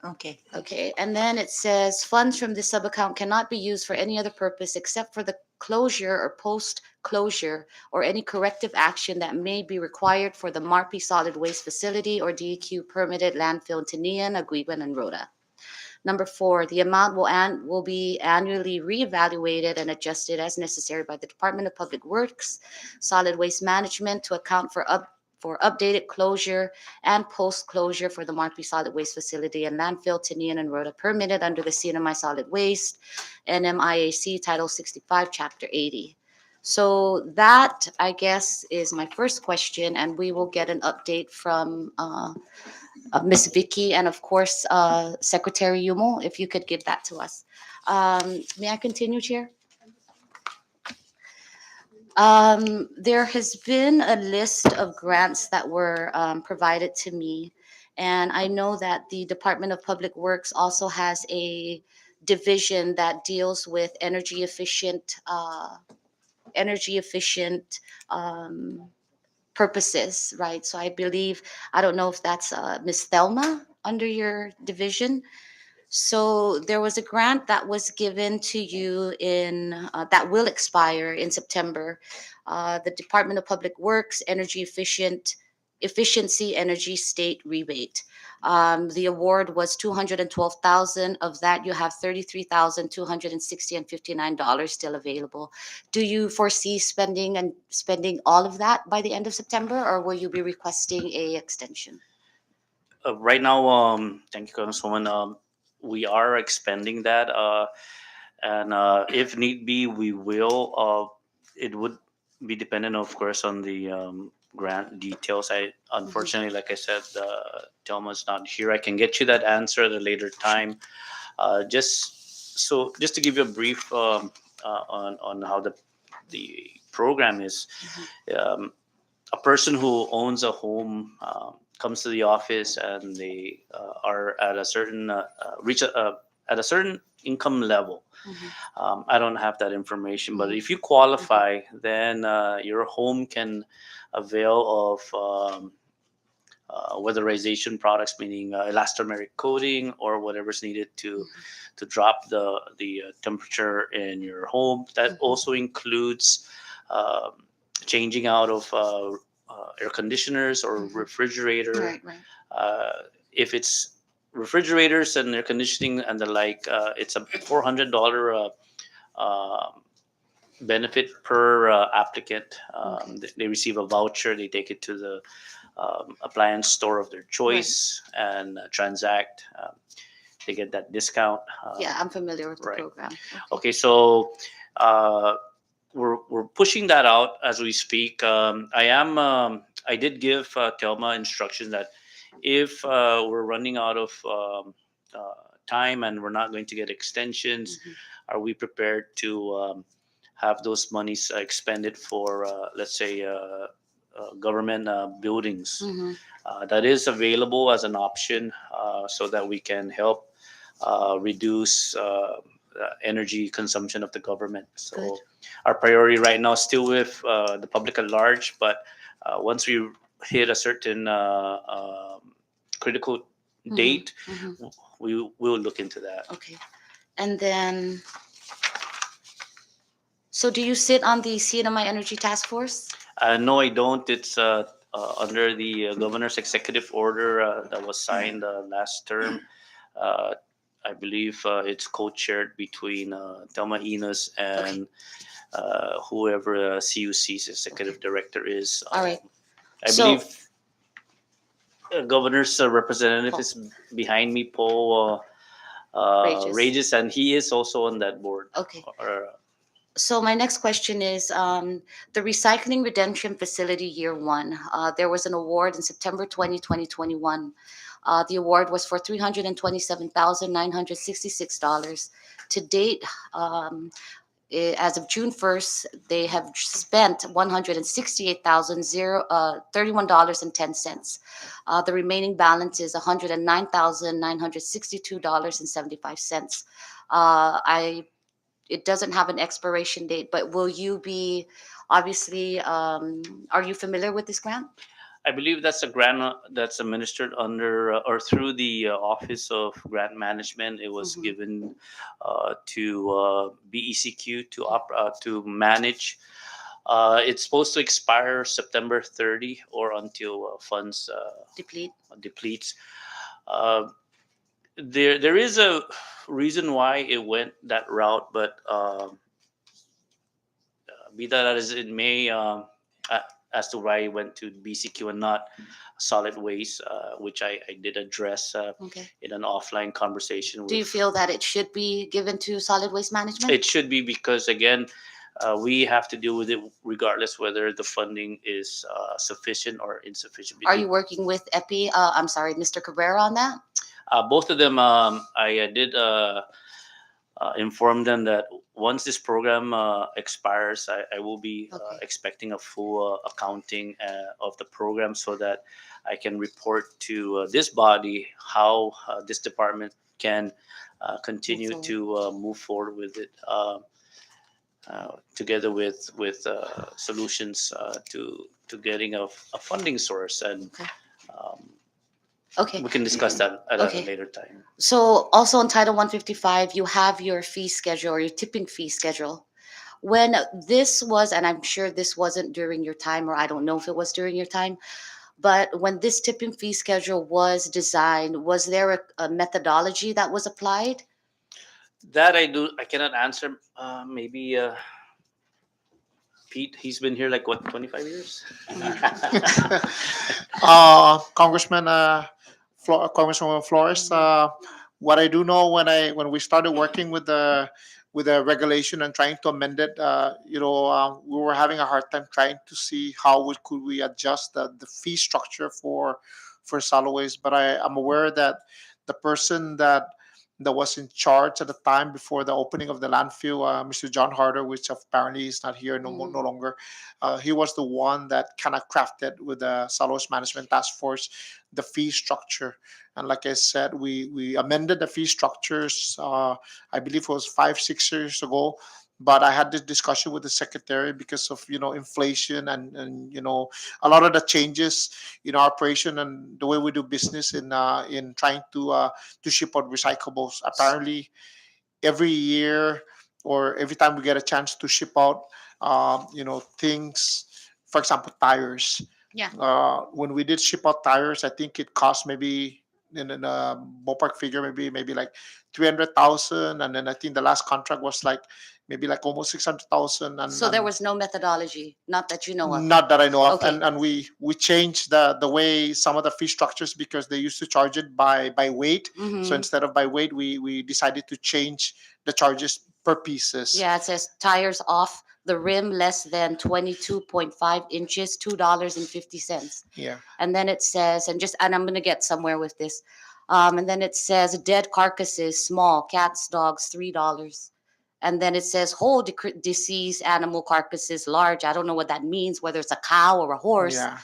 Okay. Okay, and then it says funds from this subaccount cannot be used for any other purpose except for the closure or post-closure or any corrective action that may be required for the Marpi Solid Waste Facility or DEQ permitted landfill in Tinian, Aguiban, and Rhoda. Number four, the amount will be annually reevaluated and adjusted as necessary by the Department of Public Works, Solid Waste Management to account for updated closure and post-closure for the Marpi Solid Waste Facility and landfill Tinian and Rhoda permitted under the CNMI Solid Waste NMIAC Title 65, Chapter 80. So that, I guess, is my first question, and we will get an update from Ms. Vicky and, of course, Secretary Yumo, if you could give that to us. May I continue, Chair? There has been a list of grants that were provided to me, and I know that the Department of Public Works also has a division that deals with energy efficient purposes, right? So I believe, I don't know if that's Ms. Thelma under your division. So there was a grant that was given to you that will expire in September. The Department of Public Works Efficiency Energy State Rebate. The award was 212,000. Of that, you have 33,260 and $59 still available. Do you foresee spending all of that by the end of September, or will you be requesting a extension? Right now, thank you, Congresswoman. We are expending that, and if need be, we will. It would be dependent, of course, on the grant details. Unfortunately, like I said, Thelma's not here. I can get you that answer at a later time. Just to give you a brief on how the program is. A person who owns a home comes to the office and they are at a certain at a certain income level. I don't have that information, but if you qualify, then your home can avail of weatherization products, meaning elastomeric coating or whatever's needed to drop the temperature in your home. That also includes changing out of air conditioners or refrigerator. Right. If it's refrigerators and air conditioning and the like, it's a $400 benefit per applicant. They receive a voucher. They take it to the appliance store of their choice and transact. They get that discount. Yeah, I'm familiar with the right. program. Okay, so we're pushing that out as we speak. I did give Thelma instructions that if we're running out of time and we're not going to get extensions, are we prepared to have those monies expended for, let's say, government buildings? Mm-hmm. That is available as an option so that we can help reduce energy consumption of the government. So Good. our priority right now is still with the public at large, but once we hit a certain critical date, Mm-hmm. we will look into that. Okay. And then, so do you sit on the CNMI Energy Task Force? No, I don't. It's under the governor's executive order that was signed last term. Uh, I believe it's co-chaired between Thelma Enos and whoever CUC's executive director is. All right. I So- believe governor's representative Paul. is behind me, Paul Regis. Regis, and he is also on that board. Okay. Or, So my next question is the Recycling Redemption Facility Year 1. There was an award in September 2021. The award was for $327,966. To date, as of June 1st, they have spent $168,031.10. The remaining balance is $109,962.75. It doesn't have an expiration date, but will you be, obviously, are you familiar with this grant? I believe that's a grant that's administered under or through the Office of Grant Management. It was given to BECQ to manage. It's supposed to expire September 30 or until funds depletes. There is a reason why it went that route, but be that as it may, as to why it went to BCQ and not solid waste, which I did address Okay. in an offline conversation. Do you feel that it should be given to solid waste management? It should be, because again, we have to deal with it regardless whether the funding is sufficient or insufficient. Are you working with Mr. Cabrera on that? Both of them, I did inform them that once this program expires, I will be expecting a full accounting of the program so that I can report to this body how this department can continue to move forward with it together with solutions to getting a funding source. And Okay. we can discuss that at Okay. a later time. So also on Title 155, you have your fee schedule or your tipping fee schedule. When this was, and I'm sure this wasn't during your time, or I don't know if it was during your time, but when this tipping fee schedule was designed, was there a methodology that was applied? That I cannot answer. Maybe Pete, he's been here like what, 25 years? Congressman, Congresswoman Flores, what I do know, when we started working with the regulation and trying to amend it, we were having a hard time trying to see how could we adjust the fee structure for solid waste. But I'm aware that the person that was in charge at the time before the opening of the landfill, Mr. John Harder, which apparently is not here no longer. He was the one that kind of crafted with the solid waste management task force the fee structure. And like I said, we amended the fee structures. I believe it was 5-6 years ago. But I had this discussion with the secretary because of inflation and a lot of the changes in our operation and the way we do business in trying to ship out recyclables. Apparently, every year or every time we get a chance to ship out, things, for example, tires. Yeah. When we did ship out tires, I think it cost maybe in a ballpark figure, maybe like 300,000, and then I think the last contract was like maybe like almost 600,000. And So there was no methodology, not that you know of. not that I know of, Okay. and we changed the way some of the fee structures because they used to charge it by weight. Mhm. So instead of by weight, we decided to change the charges per pieces. Yeah, it says tires off the rim less than 22.5 inches, $2.50. Yeah. And then it says, and I'm going to get somewhere with this. And then it says dead carcasses, small cats, dogs, $3. And then it says whole deceased animal carcasses, large. I don't know what that means, whether it's a cow or a horse, Yeah.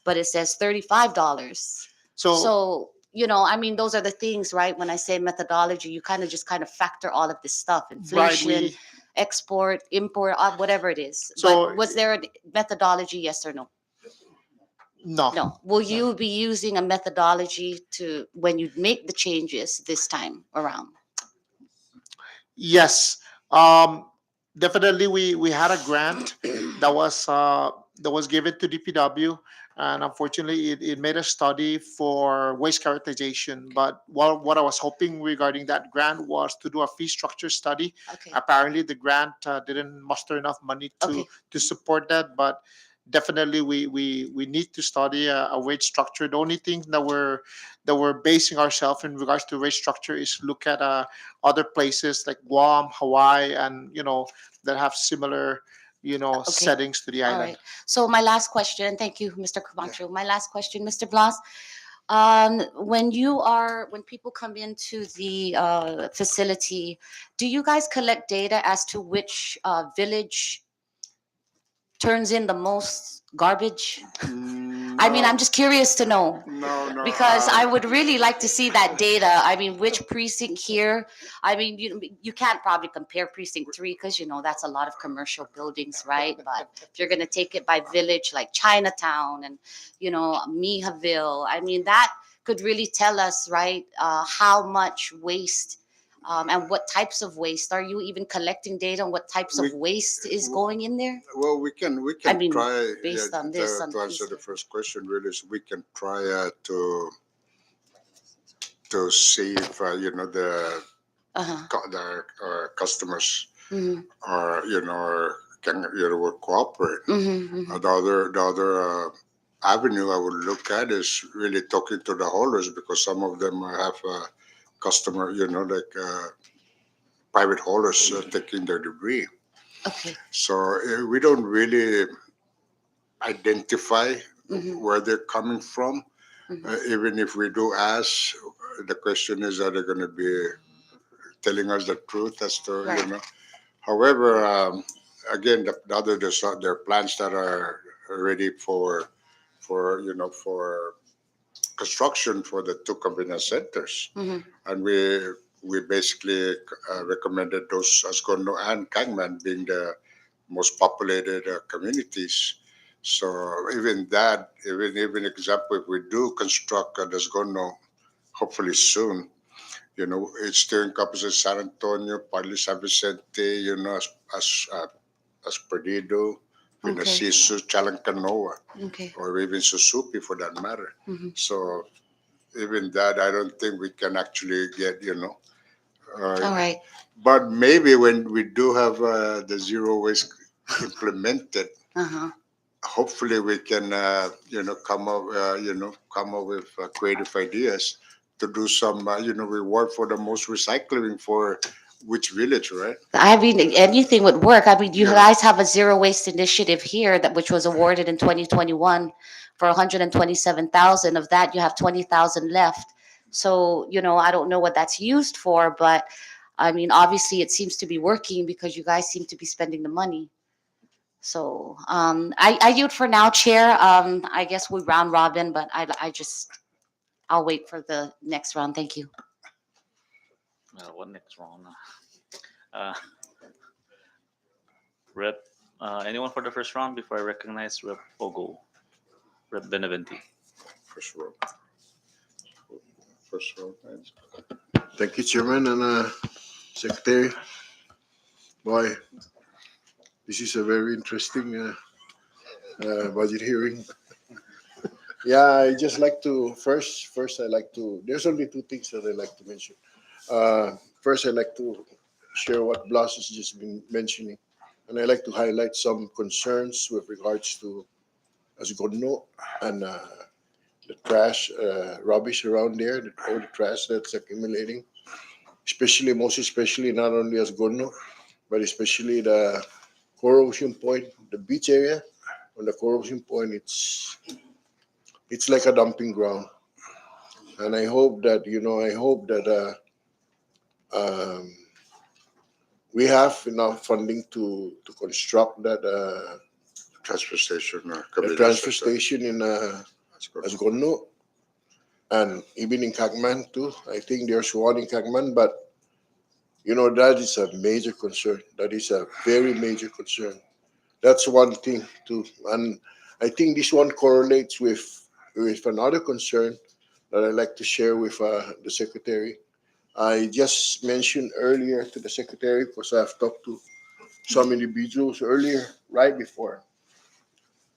but it says $35. So So, I mean, those are the things, right? When I say methodology, you kind of factor all of this stuff, right, inflation, export, import, whatever it is. So- But was there a methodology, yes or no? no. No. Will you be using a methodology to when you make the changes this time around? Yes, definitely. We had a grant that was given to DPW, and unfortunately, it made a study for waste characterization. But what I was hoping regarding that grant was to do a fee structure study. Okay. Apparently, the grant didn't muster enough money Okay. to support that, but definitely we need to study a wage structure. The only thing that we're basing ourselves in regards to wage structure is look at other places like Guam, Hawaii, and that have similar Okay. settings to the All island. right. So my last question, thank you, Mr. Camacho. My last question, Mr. Blas. When people come into the facility, do you guys collect data as to which village turns in the most garbage? I mean, I'm just curious to know No, because I would really like to see that data. I mean, which precinct here? I mean, you can't probably compare precinct 3 because that's a lot of commercial buildings, right? But if you're gonna take it by village, like Chinatown and Mihaville, I mean, that could really tell us, right, how much waste. And what types of waste are you even collecting data on? What types of We- waste is going in there? Well, we can I mean, try, based on this, on to answer these- the first question. Really, is we can try to see if the Uh-huh. customers Mm-hmm. are can will cooperate. Mm-hmm. The other avenue I would look at is really talking to the haulers, because some of them have customer, like private haulers taking their debris. Okay. So we don't really identify Mm-hmm. where they're coming from. Mm-hmm. Even if we do ask, the question is, are they going to be telling us the truth as to, Right. However, again, the other, there are plans that are ready for construction for the two convenience centers. Mm-hmm. And we basically recommended those as Gondo and Kangman being the most populated communities. So even example, if we do construct Dasgono, hopefully soon, it still encompasses San Antonio, partly San Vicente, as Perdido, Okay. Pinasiso, Chalancanoa, Okay. or even Susupi for that matter. Mm-hmm. So even that, I don't think we can actually get, All right. but maybe when we do have the zero waste implemented, Uh-huh. hopefully we can, come up with creative ideas to do some, reward for the most recycling for which village, right? I mean, anything would work. I mean, you Yeah. guys have a zero waste initiative here that which was awarded in 2021 for 127,000. Of that, you have 20,000 left. So, I don't know what that's used for, but I mean, obviously, it seems to be working because you guys seem to be spending the money. So, I yield for now, Chair. I guess we round robin, but I'll wait for the next round. Thank you. What next round? Uh, Rep, anyone for the first round before I recognize Rep Ogo, Rep Beneventi. First row. First row. Thank you, Chairman and Secretary. Boy, this is a very interesting budget hearing. Yeah, I just like to first I like to. There's only two things that I like to mention. First, I like to share what Blas has just been mentioning, and I like to highlight some concerns with regards to Asgorno and the trash, rubbish around there, all the trash that's accumulating, most especially not only Asgorno, but especially the corrosion point, the beach area. On the corrosion point, it's like a dumping ground. and I hope that um, we have enough funding to construct Transfer station, the convenience transfer center. station in That's good. Asgono, and even in Cagman too. I think there's one in Cagman, but that is a major concern. That is a very major concern. That's one thing too, and I think this one correlates with another concern that I like to share with the secretary. I just mentioned earlier to the secretary because I've talked to some individuals earlier, right before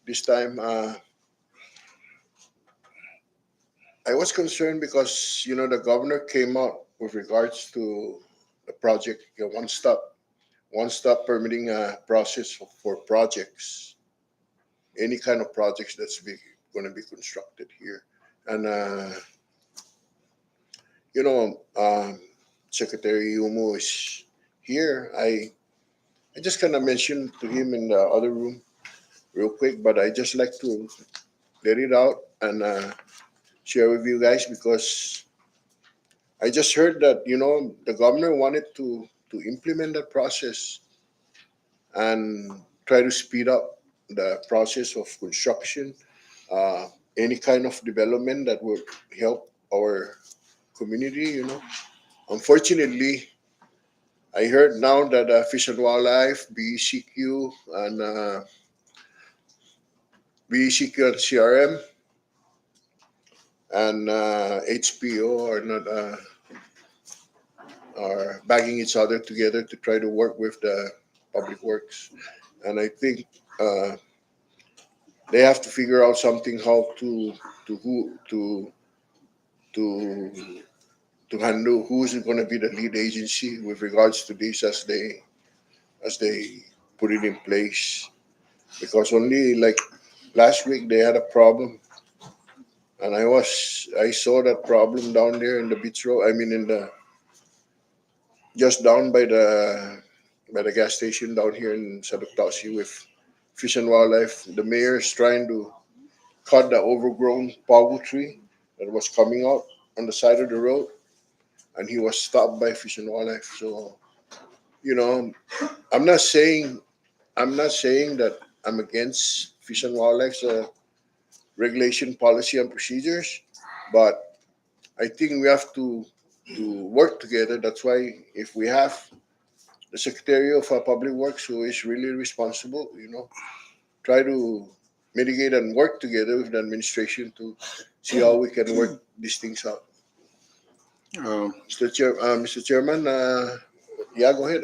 this time. I was concerned because the governor came out with regards to the project, one stop permitting process for projects, any kind of projects that's going to be constructed here, and you know, Secretary Yumo is here. I just kind of mentioned to him in the other room real quick, but I just like to let it out and share with you guys because I just heard that the governor wanted to implement that process and try to speed up the process of construction, uh, any kind of development that would help our community. Unfortunately, I heard now that Fish and Wildlife, BECQ, and BECQ and CRM and HPO are bagging each other together to try to work with the public works, and I think they have to figure out something how to who to to handle who's going to be the lead agency with regards to this as they put it in place. Because only like last week they had a problem, and I saw that problem down there in the beach road. I mean, in the just down by the gas station down here in Sadoctasi with Fish and Wildlife. The mayor is trying to cut the overgrown pagu tree that was coming out on the side of the road, and he was stopped by Fish and Wildlife. So you know, I'm not saying I'm not saying that I'm against Fish and Wildlife's regulation, policy, and procedures, but I think we have to work together. That's why if we have the Secretary of Public Works who is really responsible, try to mitigate and work together with the administration to see how we can work these things out. Mr. Chairman, yeah, go ahead.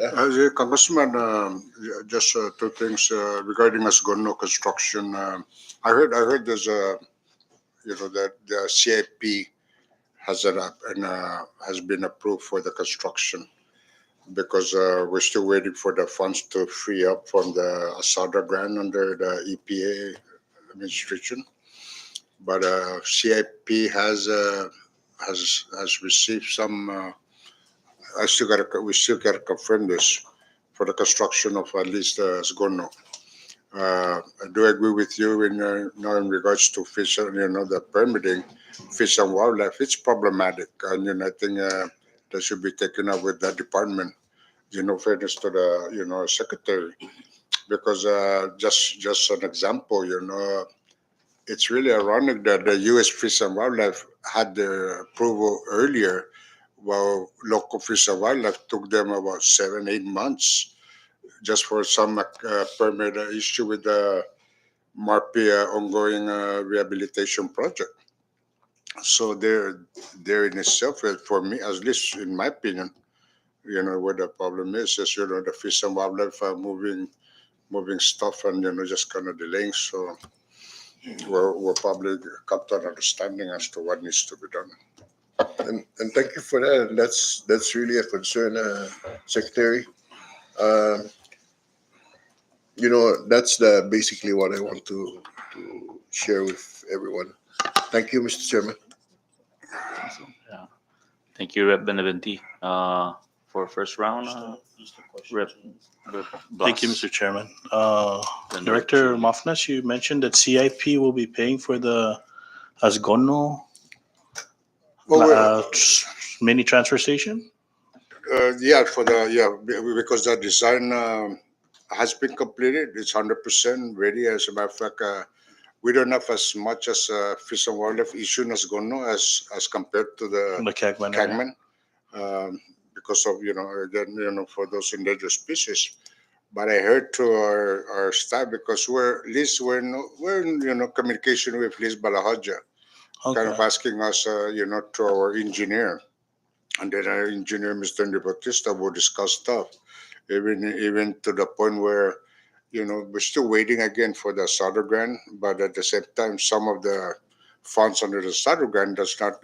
Congressman, just two things regarding Asgono construction. I heard there's that the CIP has been approved for the construction because we're still waiting for the funds to free up from the ASADA grant under the EPA administration. But CIP has received some. We still gotta confirm this for the construction of at least Asgono. I do agree with you in regards to fish, the permitting, fish and wildlife. It's problematic, and I think that should be taken up with that department. Fairness to the secretary, because just an example, it's really ironic that the U.S. Fish and Wildlife had the approval earlier, while local Fish and Wildlife took them about 7-8 months just for some permit issue with the MARPI ongoing rehabilitation project. So there in itself, for me, at least in my opinion, what the problem is the fish and wildlife are moving stuff and just kind of delaying. So we'll probably come to an understanding as to what needs to be done. And thank you for that. And that's really a concern, Secretary. Um, that's the basically what I want to share with everyone. Thank you, Mr. Chairman. Yeah. Thank you, Rep. Benavente. For first round, Rep. Thank you, Blas. Mr. Chairman. Then Director Rep. Mafnas, you mentioned that CIP will be paying for the Asgono Well, Mini transfer station? yeah, because the design has been completed. It's 100% ready. As a matter of fact, we don't have as much as fish and wildlife issue as Gono as compared to the The Cagman area. Cagman, because of again for those endangered species. But I heard to our staff because we're no, we're in communication with Liz Balahaja, kind of Okay. asking us to our engineer, and then our engineer Mr. Andy Bautista will discuss stuff, even to the point where we're still waiting again for the Sutter grant, but at the same time, some of the funds under the Sutter grant does not.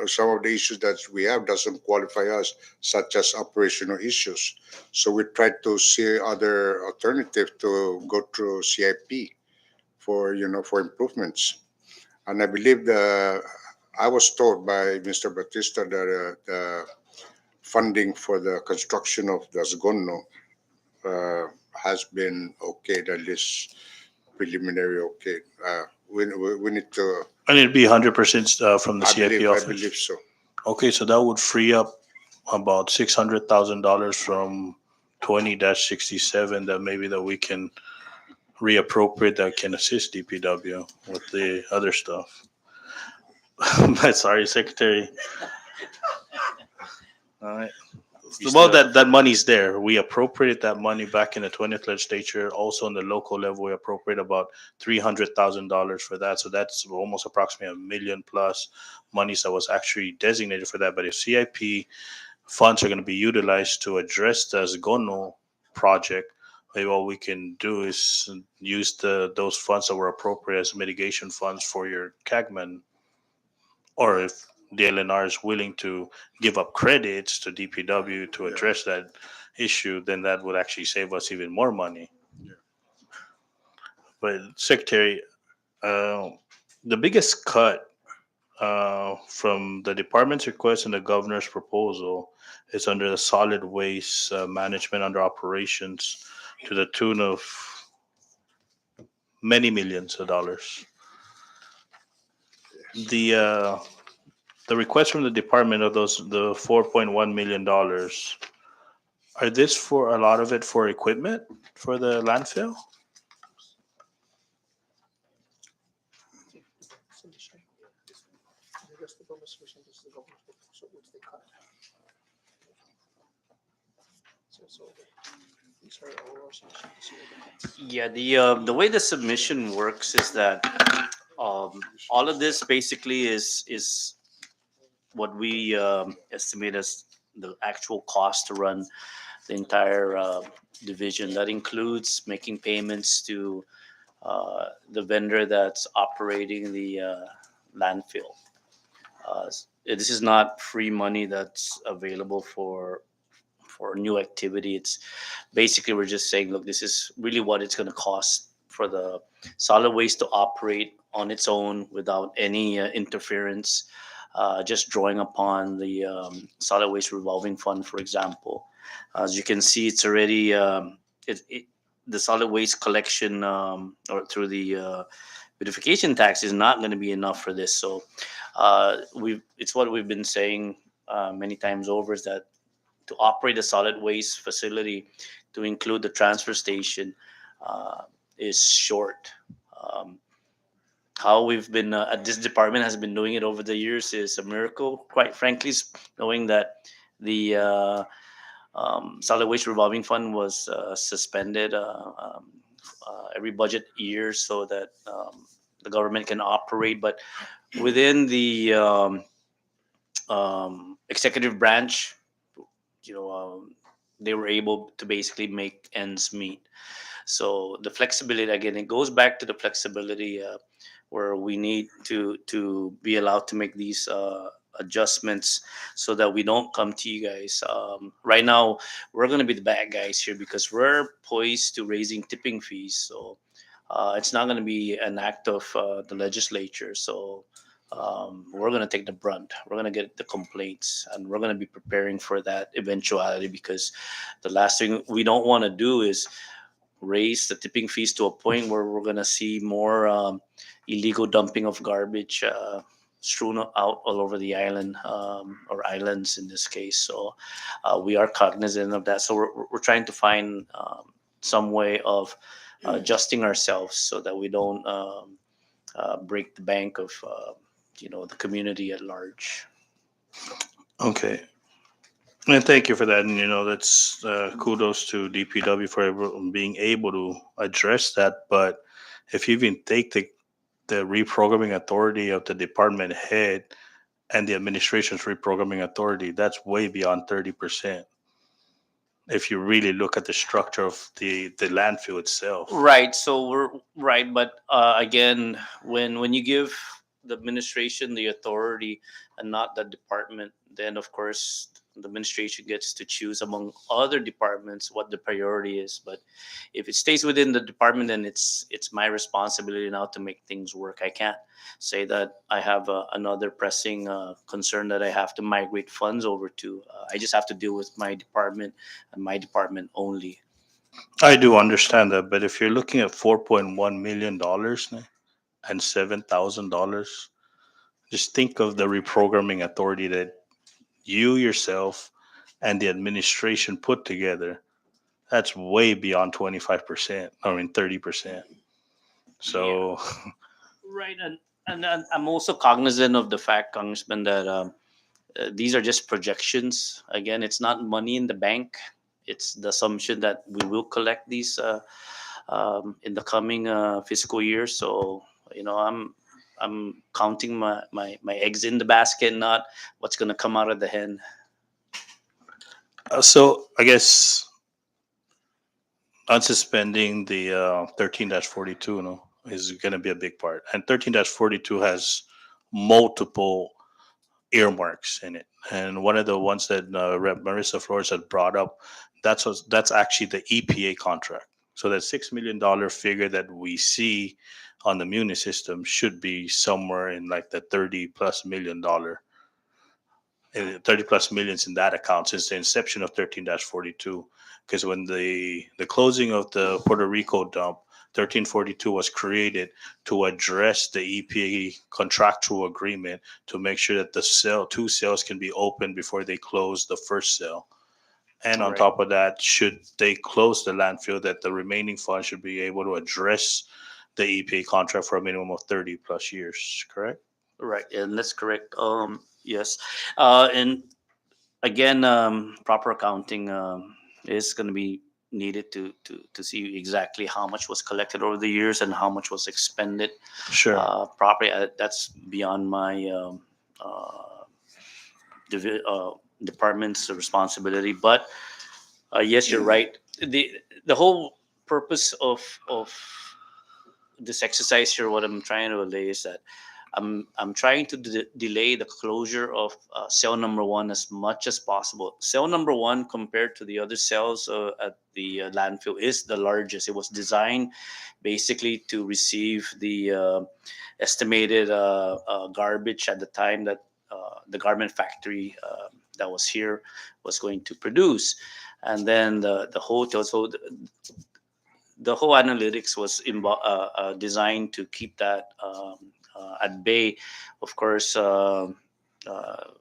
Some of the issues that we have doesn't qualify us, such as operational issues. So we try to see other alternative to go through CIP for for improvements. And I believe I was told by Mr. Batista that the funding for the construction of the Sgono has been okay, at least preliminary okay. We need to. And it'd be 100% from the CIP I office. believe so. Okay, so that would free up about $600,000 from 20-67 that maybe that we can reappropriate that can assist DPW with the other stuff. But sorry, Secretary. All right. Well, that money's there. We appropriated that money back in the 20th legislature. Also, on the local level, we appropriate about $300,000 for that. So that's almost approximately $1 million plus monies that was actually designated for that. But if CIP funds are going to be utilized to address the Zgono project, maybe what we can do is use those funds that were appropriate as mitigation funds for your CAGMAN, or if the LNR is willing to give up credits to DPW to address that issue, then that would actually save us even more money. But Secretary, the biggest cut from the department's request and the governor's proposal is under the solid waste management under operations to the tune of many millions of dollars. The request from the department of the $4.1 million, are this for a lot of it for equipment for the landfill? Yeah, the way the submission works is that all of this basically is what we estimate as the actual cost to run the entire division. That includes making payments to the vendor that's operating the landfill. This is not free money that's available for new activity. It's basically we're just saying, look, this is really what it's going to cost for the solid waste to operate on its own without any interference. Just drawing upon the solid waste revolving fund, for example. As you can see, it's already the solid waste collection or through the beautification tax is not going to be enough for this. So it's what we've been saying many times over, is that to operate a solid waste facility, to include the transfer station, is short. Um, how we've been this department has been doing it over the years is a miracle, quite frankly, knowing that the solid waste revolving fund was suspended every budget year so that the government can operate. But within the executive branch, you know, they were able to basically make ends meet. So the flexibility, again, it goes back to the flexibility where we need to be allowed to make these adjustments so that we don't come to you guys. Right now, we're going to be the bad guys here because we're poised to raising tipping fees. So it's not going to be an act of the legislature. So we're going to take the brunt. We're going to get the complaints, and we're going to be preparing for that eventuality, because the last thing we don't want to do is raise the tipping fees to a point where we're going to see more illegal dumping of garbage strewn out all over the island, or islands in this case. So we are cognizant of that. So we're trying to find some way of adjusting ourselves so that we don't break the bank of the community at large. Okay. And thank you for that. And that's kudos to DPW for being able to address that. But if you even take the reprogramming authority of the department head and the administration's reprogramming authority, that's way beyond 30%. If you really look at the structure of the landfill itself. Right. So we're right, but again, when you give the administration the authority and not the department, then of course the administration gets to choose among other departments what the priority is. But if it stays within the department, then it's my responsibility now to make things work. I can't say that I have another pressing concern that I have to migrate funds over to. I just have to deal with my department and my department only. I do understand that, but if you're looking at $4.1 million and $7,000, just think of the reprogramming authority that you yourself and the administration put together. That's way beyond 25%. I mean 30%. So Right, and I'm also cognizant of the fact, Congressman, that these are just projections. Again, it's not money in the bank. It's the assumption that we will collect these in the coming fiscal year. So I'm counting my eggs in the basket, not what's going to come out of the hen. so I guess unsuspending the 13-42 is going to be a big part. And 13-42 has multiple earmarks in it. And one of the ones that Rep. Marissa Flores had brought up, that's actually the EPA contract. So that $6 million figure that we see on the Muni system should be somewhere in like the 30 plus millions in that account since the inception of 13-42. Because when the closing of the Puerto Rico dump, 1342 was created to address the EPA contractual agreement to make sure that the two cells can be opened before they close the first cell. And on Right. top of that, should they close the landfill, that the remaining funds should be able to address the EPA contract for a minimum of 30 plus years, correct? Right, and that's correct. Yes, and again, proper accounting is going to be needed to see exactly how much was collected over the years and how much was expended Sure. properly. That's beyond my department's responsibility. But yes, you're right. The whole purpose of this exercise here, what I'm trying to relay is that I'm trying to delay the closure of cell number one as much as possible. Cell number one, compared to the other cells at the landfill, is the largest. It was designed basically to receive the estimated garbage at the time that the garment factory that was here was going to produce, and then the hotel. So the whole analytics was designed to keep that at bay. Of course, the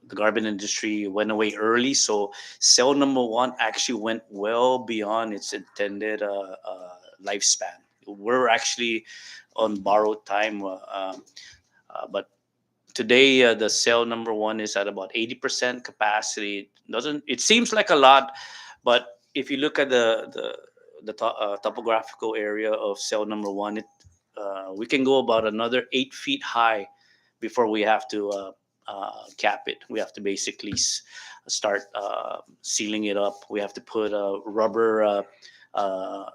garment industry went away early, so cell number one actually went well beyond its intended lifespan. We're actually on borrowed time, but today the cell number one is at about 80% capacity. Doesn't it seems like a lot, but if you look at the topographical area of cell number one, we can go about another 8 feet high before we have to cap it. We have to basically start sealing it up. We have to put a rubber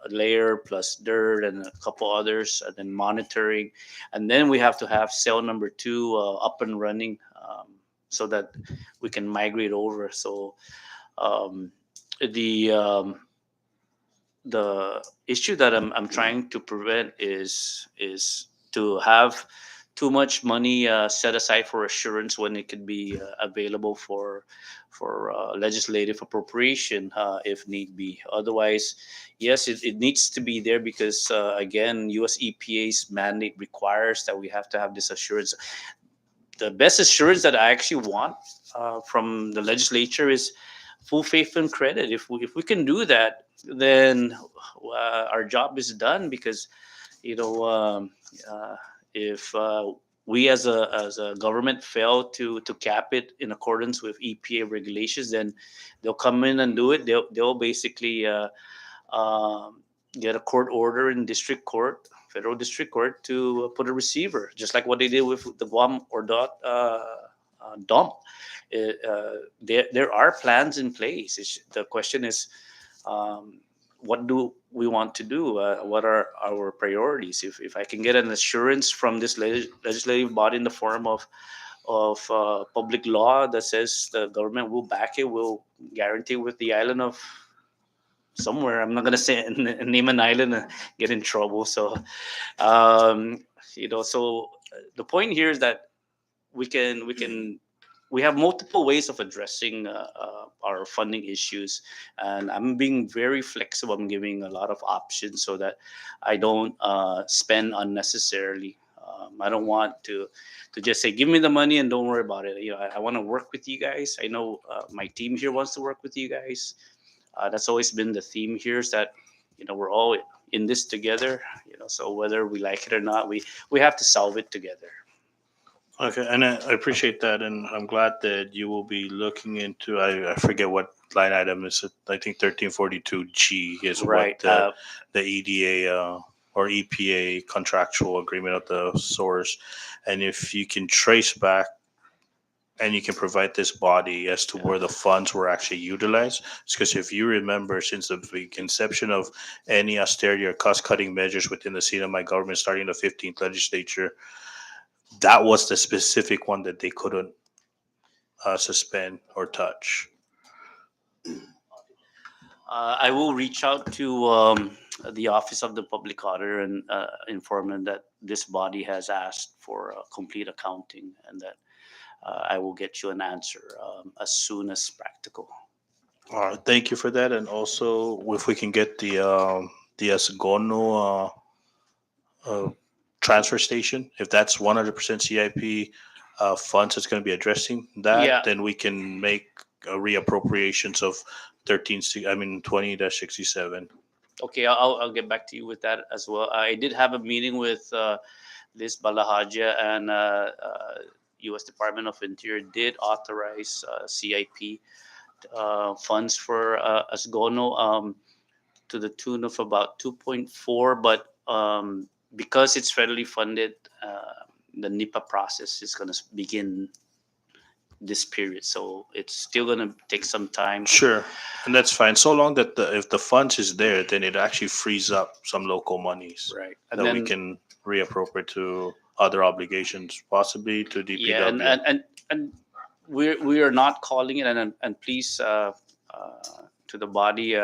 layer plus dirt and a couple others, and then monitoring, and then we have to have cell number two up and running, so that we can migrate over. So um, the the issue that I'm trying to prevent is to have too much money set aside for assurance when it could be available for legislative appropriation if need be. Otherwise, yes, it needs to be there because again, U.S. EPA's mandate requires that we have to have this assurance. the best assurance that I actually want from the legislature is full faith and credit. If we can do that, then our job is done. Because you know, if we as a government fail to cap it in accordance with EPA regulations, then they'll come in and do it. They'll basically get a court order in district court, federal district court, to put a receiver, just like what they did with the Guam or dot dump. There are plans in place. The question is, what do we want to do? What are our priorities? If I can get an assurance from this legislative body in the form of public law that says the government will back it, will guarantee with the island of somewhere. I'm not gonna say name an island and get in trouble. So, um, so the point here is that we have multiple ways of addressing our funding issues, and I'm being very flexible. I'm giving a lot of options so that I don't spend unnecessarily. I don't want to just say, give me the money and don't worry about it. I want to work with you guys. I know my team here wants to work with you guys. That's always been the theme here, is that we're all in this together. So whether we like it or not, we have to solve it together. Okay, and I appreciate that, and I'm glad that you will be looking into. I forget what line item is it. I think 1342G is Right. what the EDA or EPA contractual agreement of the source, and if you can trace back and you can provide this body as to where the funds were actually utilized. Because if you remember, since the inception of any austerity or cost-cutting measures within the CNMI government, starting the 15th legislature, that was the specific one that they couldn't suspend or touch. I will reach out to the Office of the Public Auditor and inform them that this body has asked for a complete accounting, and that I will get you an answer as soon as practical. Thank you for that, and also if we can get the Asgono transfer station, if that's 100% CIP funds that's going to be addressing that, Yeah. then we can make reappropriations of 20-67. Okay, I'll get back to you with that as well. I did have a meeting with Liz Balahaja, and U.S. Department of Interior did authorize CIP funds for Asgono to the tune of about 2.4, but because it's federally funded, the NIPA process is going to begin this period, so it's still going to take some time. Sure, and that's fine. So long that if the funds is there, then it actually frees up some local monies Right, that we can reappropriate to other obligations, possibly to DPW. Yeah, and we are not calling it, and please to the body,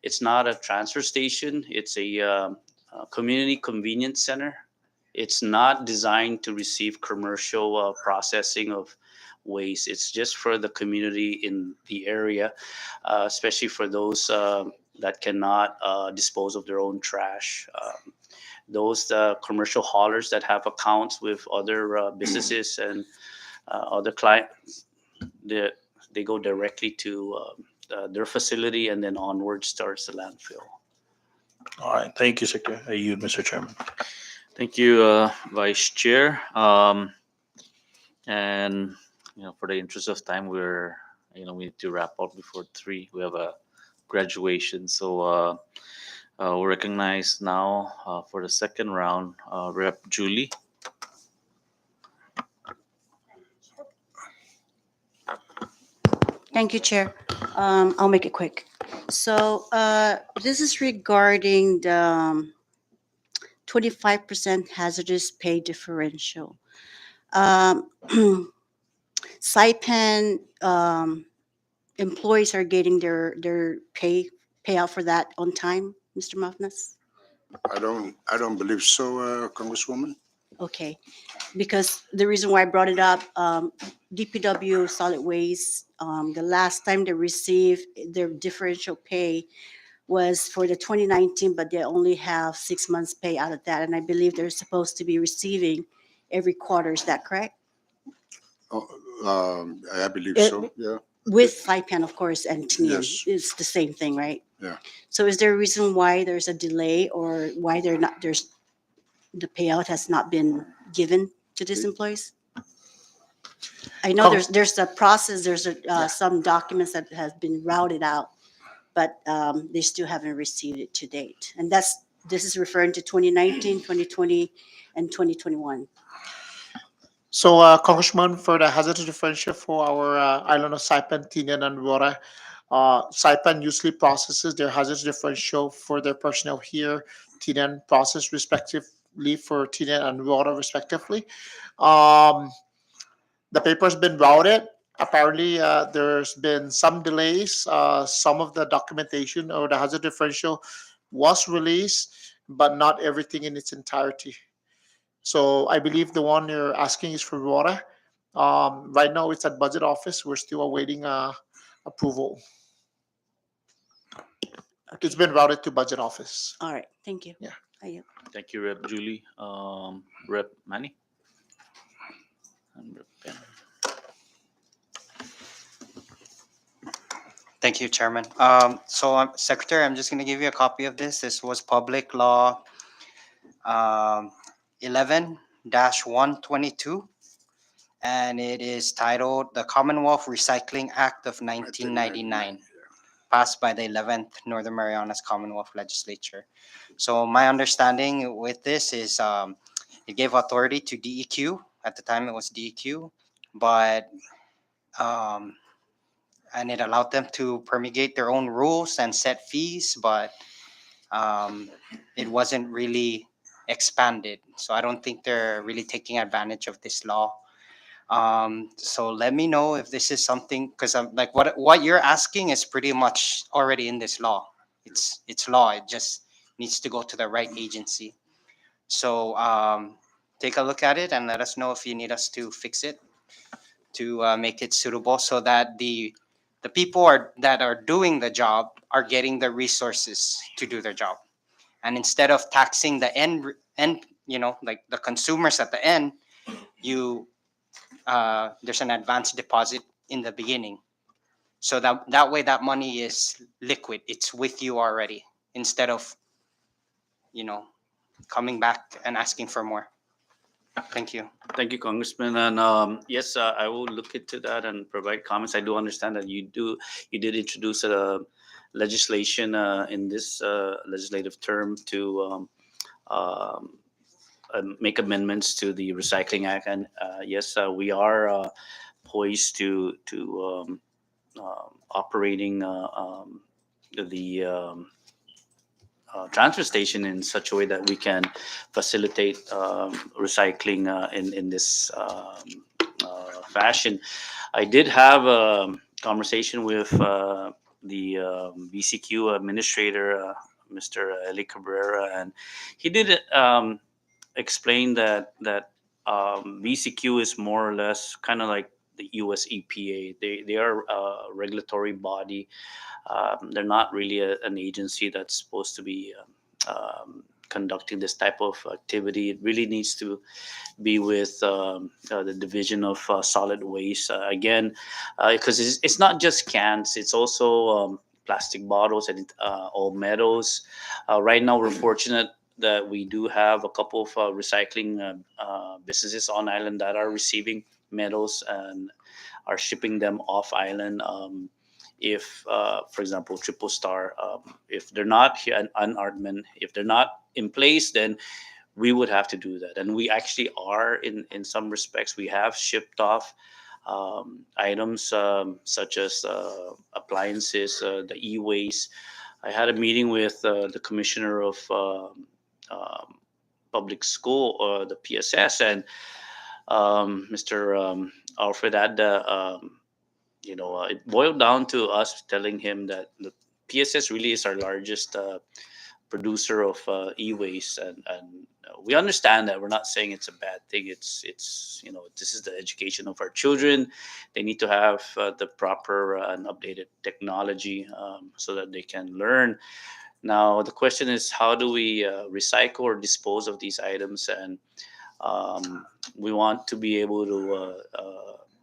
it's not a transfer station. It's a community convenience center. It's not designed to receive commercial processing of waste. It's just for the community in the area, especially for those that cannot dispose of their own trash. Those commercial haulers that have accounts with other businesses and other clients, they go directly to their facility, and then onward starts the landfill. All right, thank you, Secretary. You, Mr. Chairman. Thank you, Vice Chair. And for the interest of time, we need to wrap up before 3. We have a graduation, so we'll recognize now for the second round, Rep. Julie. Thank you, Chair. I'll make it quick. So this is regarding the 25% hazardous pay differential. Saipan employees are getting their payout for that on time, Mr. Mafnas? I don't believe so, Congresswoman. Okay, because the reason why I brought it up, DPW Solid Waste, the last time they received their differential pay was for the 2019, but they only have 6 months pay out of that, and I believe they're supposed to be receiving every quarter. Is that correct? Oh, I believe It- so. Yeah. With Saipan, of course, and TNIAN, Yes. it's the same thing, right? Yeah. So is there a reason why there's a delay or why there's the payout has not been given to these employees? I know Con- there's a process, there's Yeah. some documents that has been routed out, but they still haven't received it to date. And this is referring to 2019, 2020, and 2021. So, Congressman, for the hazardous differential for our island of Saipan, Tinian, and Rora, Saipan usually processes their hazardous differential for their personnel here. Tinian process respectively for Tinian and Rora respectively. Um, the paper's been routed. Apparently, there's been some delays. Some of the documentation or the hazard differential was released, but not everything in its entirety. So I believe the one you're asking is for Rora. Right now, it's at budget office. We're still awaiting approval. It's been routed to budget office. All right, thank you. Yeah. Thank you, Rep. Julie. Rep. Manny. And Rep. Ben. Thank you, Chairman. Secretary, I'm just going to give you a copy of this. This was Public Law 11-122, and it is titled The Commonwealth Recycling Act of 1999, passed by the 11th Northern Marianas Commonwealth Legislature. So my understanding with this is it gave authority to DEQ. At the time, it was DEQ, but um, and it allowed them to promulgate their own rules and set fees, but it wasn't really expanded. So I don't think they're really taking advantage of this law. So let me know if this is something, because I'm like what you're asking is pretty much already in this law. It's law. It just needs to go to the right agency. So take a look at it and let us know if you need us to fix it to make it suitable so that the people that are doing the job are getting the resources to do their job. And instead of taxing the end, like the consumers at the end, you there's an advance deposit in the beginning, so that way that money is liquid. It's with you already instead of you know coming back and asking for more. Thank you. Thank you, Congressman. And yes, I will look into that and provide comments. I do understand that you did introduce a legislation in this legislative term to um, make amendments to the Recycling Act. And yes, we are poised to operating the transfer station in such a way that we can facilitate recycling in this fashion. I did have a conversation with the BCQ administrator, Mr. Eli Cabrera, and he did explain that BCQ is more or less kind of like the US EPA. They are a regulatory body. They're not really an agency that's supposed to be conducting this type of activity. It really needs to be with the Division of Solid Waste. Again, because it's not just cans, it's also plastic bottles and all metals. Right now, we're fortunate that we do have a couple of recycling businesses on island that are receiving metals and are shipping them off island. If, for example, Triple Star, if they're not here, and Ardman, if they're not in place, then we would have to do that. And we actually are in some respects. We have shipped off items such as appliances, the e-waste. I had a meeting with the commissioner of um, public school, the PSS, and Mr. Alfred Adda. It boiled down to us telling him that the PSS really is our largest producer of e-waste, and we understand that. We're not saying it's a bad thing. It's this is the education of our children. They need to have the proper and updated technology so that they can learn. Now the question is, how do we recycle or dispose of these items? And we want to be able to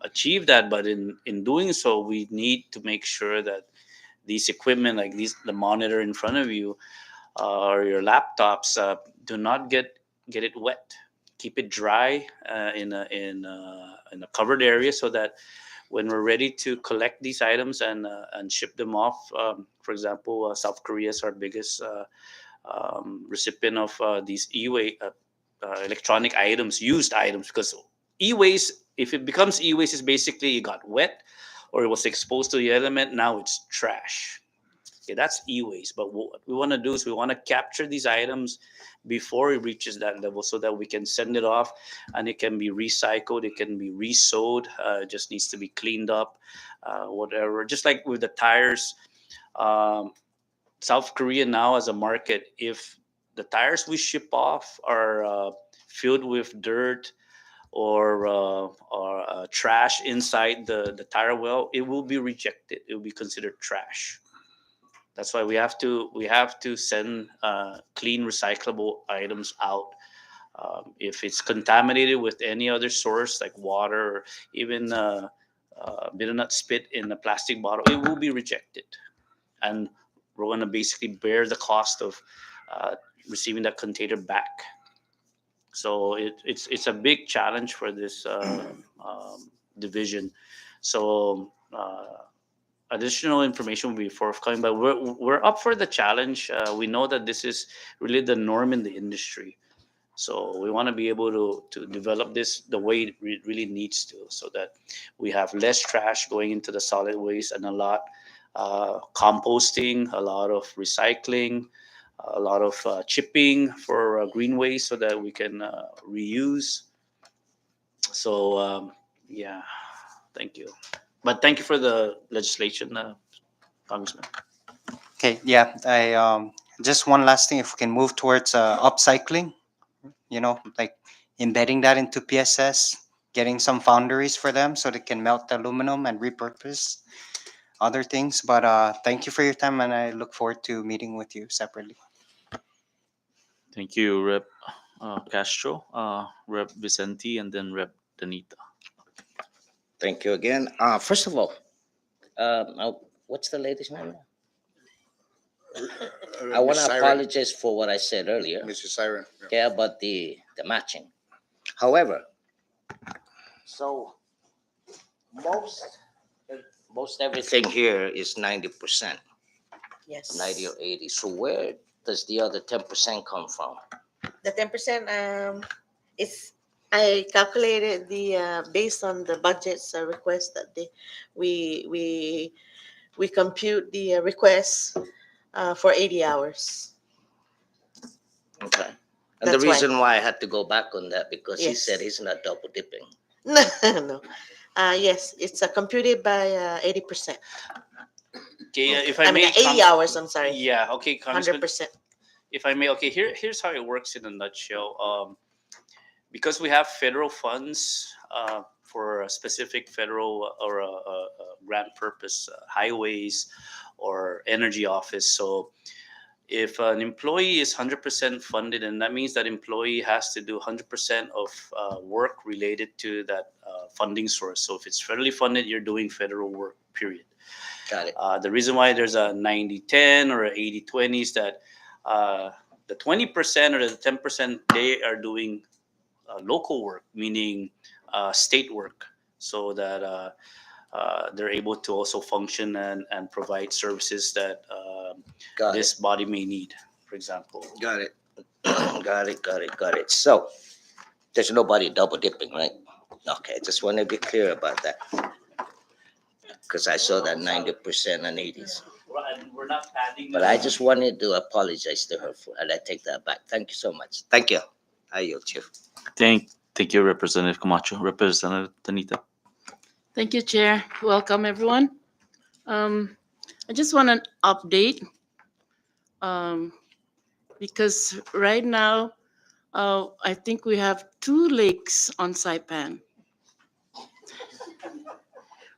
achieve that. But in doing so, we need to make sure that these equipment, like the monitor in front of you, or your laptops, do not get it wet. Keep it dry in a covered area, so that when we're ready to collect these items and ship them off, for example, South Korea is our biggest recipient of these e-waste electronic items, used items, because e-waste, if it becomes e-waste, is basically it got wet or it was exposed to the element. Now it's trash. Okay, that's e-waste. But what we want to do is we want to capture these items before it reaches that level, so that we can send it off and it can be recycled, it can be resold. It just needs to be cleaned up, whatever. Just like with the tires, um, South Korea now as a market, if the tires we ship off are filled with dirt or trash inside the tire well, it will be rejected. It will be considered trash. That's why we have to send clean, recyclable items out. If it's contaminated with any other source like water, or even bitter nut spit in a plastic bottle, it will be rejected, and we're going to basically bear the cost of uh, receiving that container back. So it's a big challenge for this division. So. Additional information will be forthcoming, but we're up for the challenge. We know that this is really the norm in the industry, so we want to be able to develop this the way it really needs to, so that we have less trash going into the solid waste, and a lot composting, a lot of recycling, a lot of chipping for green waste, so that we can reuse. So yeah, thank you. But thank you for the legislation, Congressman. Okay, yeah, I just one last thing, if we can move towards upcycling, like embedding that into PSS, getting some foundries for them so they can melt the aluminum and repurpose other things. But thank you for your time, and I look forward to meeting with you separately. Thank you, Rep Castro, Rep Vicente, and then Rep Danita. Thank you again. First of all, what's the lady's name? I want Miss to Siren, apologize for what I said earlier. Mrs. Siren. Yeah. Okay, about the matching. However, so most most everything here is 90%, Yes. 90 or 80. So where does the other 10% come from? The 10%, it's, I calculated the based on the budget's request that we we we compute the request for 80 hours. Okay. And the That's why. reason why I had to go back on that, because he Yes. said he's not double dipping. No, no. Yes, it's computed by 80%. Okay, if I I mean, may, 80 hours, I'm sorry. yeah, okay, Congressman. 100%. If I may, okay, here's how it works in a nutshell. Because we have federal funds for a specific federal or grant purpose, highways or energy office. So if an employee is 100% funded, and that means that employee has to do 100% of work related to that funding source. So if it's federally funded, you're doing federal work, period. Got it. The reason why there's a 90-10 or 80-20 is that the 20% or the 10%, they are doing local work, meaning state work, so that they're able to also function and provide services that Got this it. body may need, for example. Got it. Got it. So there's nobody double dipping, right? Okay, just want to be clear about that, because I saw that 90% and 80s. And we're not padding. But I just wanted to apologize to her for, and I take that back. Thank you so much. Thank you. I yield, Chief. Thank you, Representative Camacho. Representative Danita. Thank you, Chair. Welcome, everyone. I just want an update um, because right now I think we have 2 lakes on Saipan.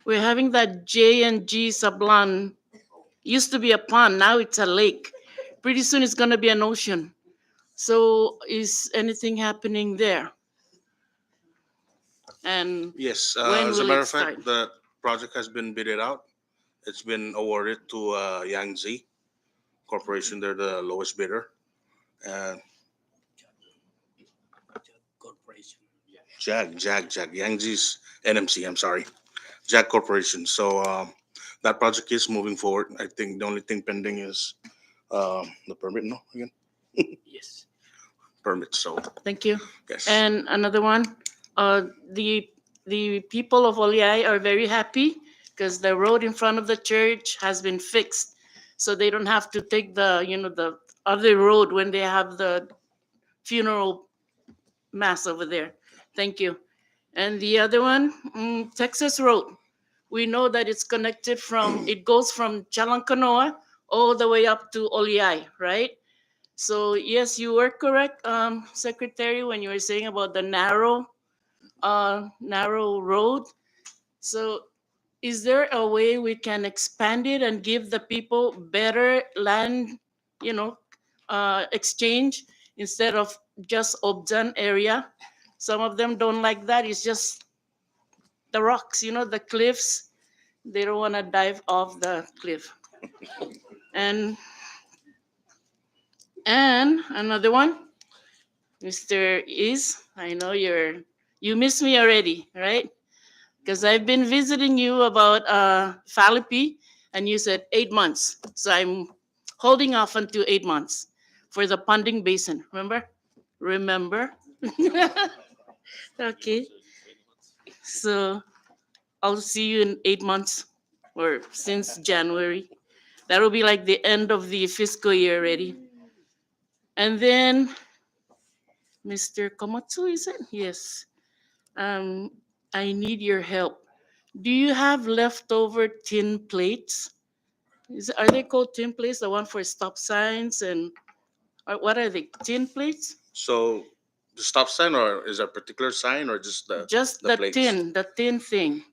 We're having that J and G Sablan. Used to be a pond, now it's a lake. Pretty soon it's going to be an ocean. So is anything happening there? And Yes, when as a will matter it of start? fact, the project has been bidded out. It's been awarded to Yangtze Corporation. They're the lowest bidder. Uh, Corporation. Yeah. Jag. Yangtze's NMC, I'm sorry. Jag Corporation. So that project is moving forward. I think the only thing pending is the permit, no? Again? Yes. Permit, so Thank you. yes. And another one, the people of Oliai are very happy because the road in front of the church has been fixed, so they don't have to take the other road when they have the funeral mass over there. Thank you. And the other one, Texas Road. We know that it's connected from, it goes from Chalancanoa all the way up to Oliai, right? So yes, you were correct, Secretary, when you were saying about the narrow road. So is there a way we can expand it and give the people better land, you know, exchange instead of just Objan area? Some of them don't like that. It's just the rocks, the cliffs. They don't want to dive off the cliff. And another one, Mr. Is, I know you miss me already, right? Because I've been visiting you about Phalippy, and you said 8 months. So I'm holding off until 8 months for the Ponding Basin. Remember? Okay. So I'll see you in 8 months, or since January. That'll be like the end of the fiscal year already. And then Mr. Komatsu, is it? Yes. Um, I need your help. Do you have leftover tin plates? Are they called tin plates? The one for stop signs and what are they? Tin plates? So the stop sign, or is there a particular sign, or just Just the the plates? tin thing.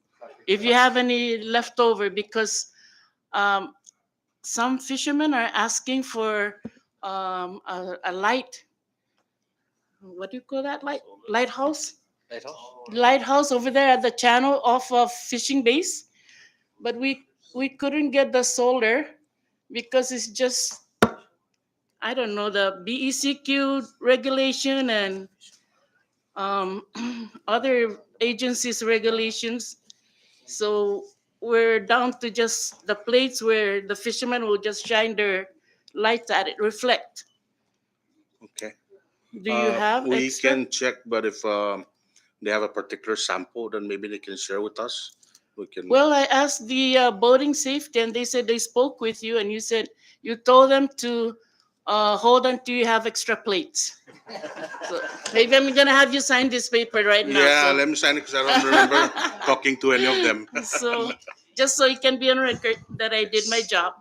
If you have any leftover, because um, some fishermen are asking for a light. What do you call that light? Lighthouse? Lighthouse over there at the channel off of fishing base. But we couldn't get the solar because it's just, I don't know, the BECQ regulation and um, other agencies regulations. So we're down to just the plates where the fishermen will just shine their lights at it, reflect. Okay. Do you have We extra? can check, but if they have a particular sample, then maybe they can share with us. We can. Well, I asked the boating safety, and they said they spoke with you, and you said you told them to hold until you have extra plates. So maybe I'm gonna have you sign this paper right now. Yeah, So. let me sign it because I don't remember talking to any of them. So just so it can be on record that I did my job,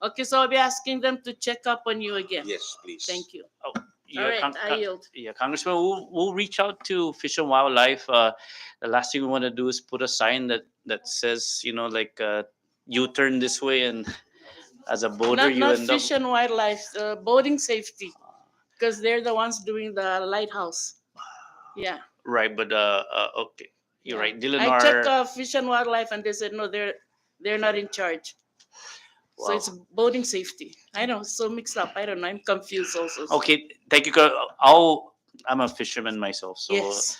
Okay, so I'll be asking them to check up on you again. Yes, please. Thank you. Oh, All right, I yield. Yeah, Congressman, we'll reach out to Fish and Wildlife. The last thing we want to do is put a sign that says, like, you turn this way, and as a boater, Not you not end up. fish and wildlife, boating safety, because they're the ones doing the lighthouse. Yeah. Right, but okay, you're right. I checked Dilinar. Fish and Wildlife, and they said no, they're not in charge. So Wow. it's boating safety. I know, so mixed up. I don't know. I'm confused also. Okay, thank you. I'm a fisherman myself, so Yes.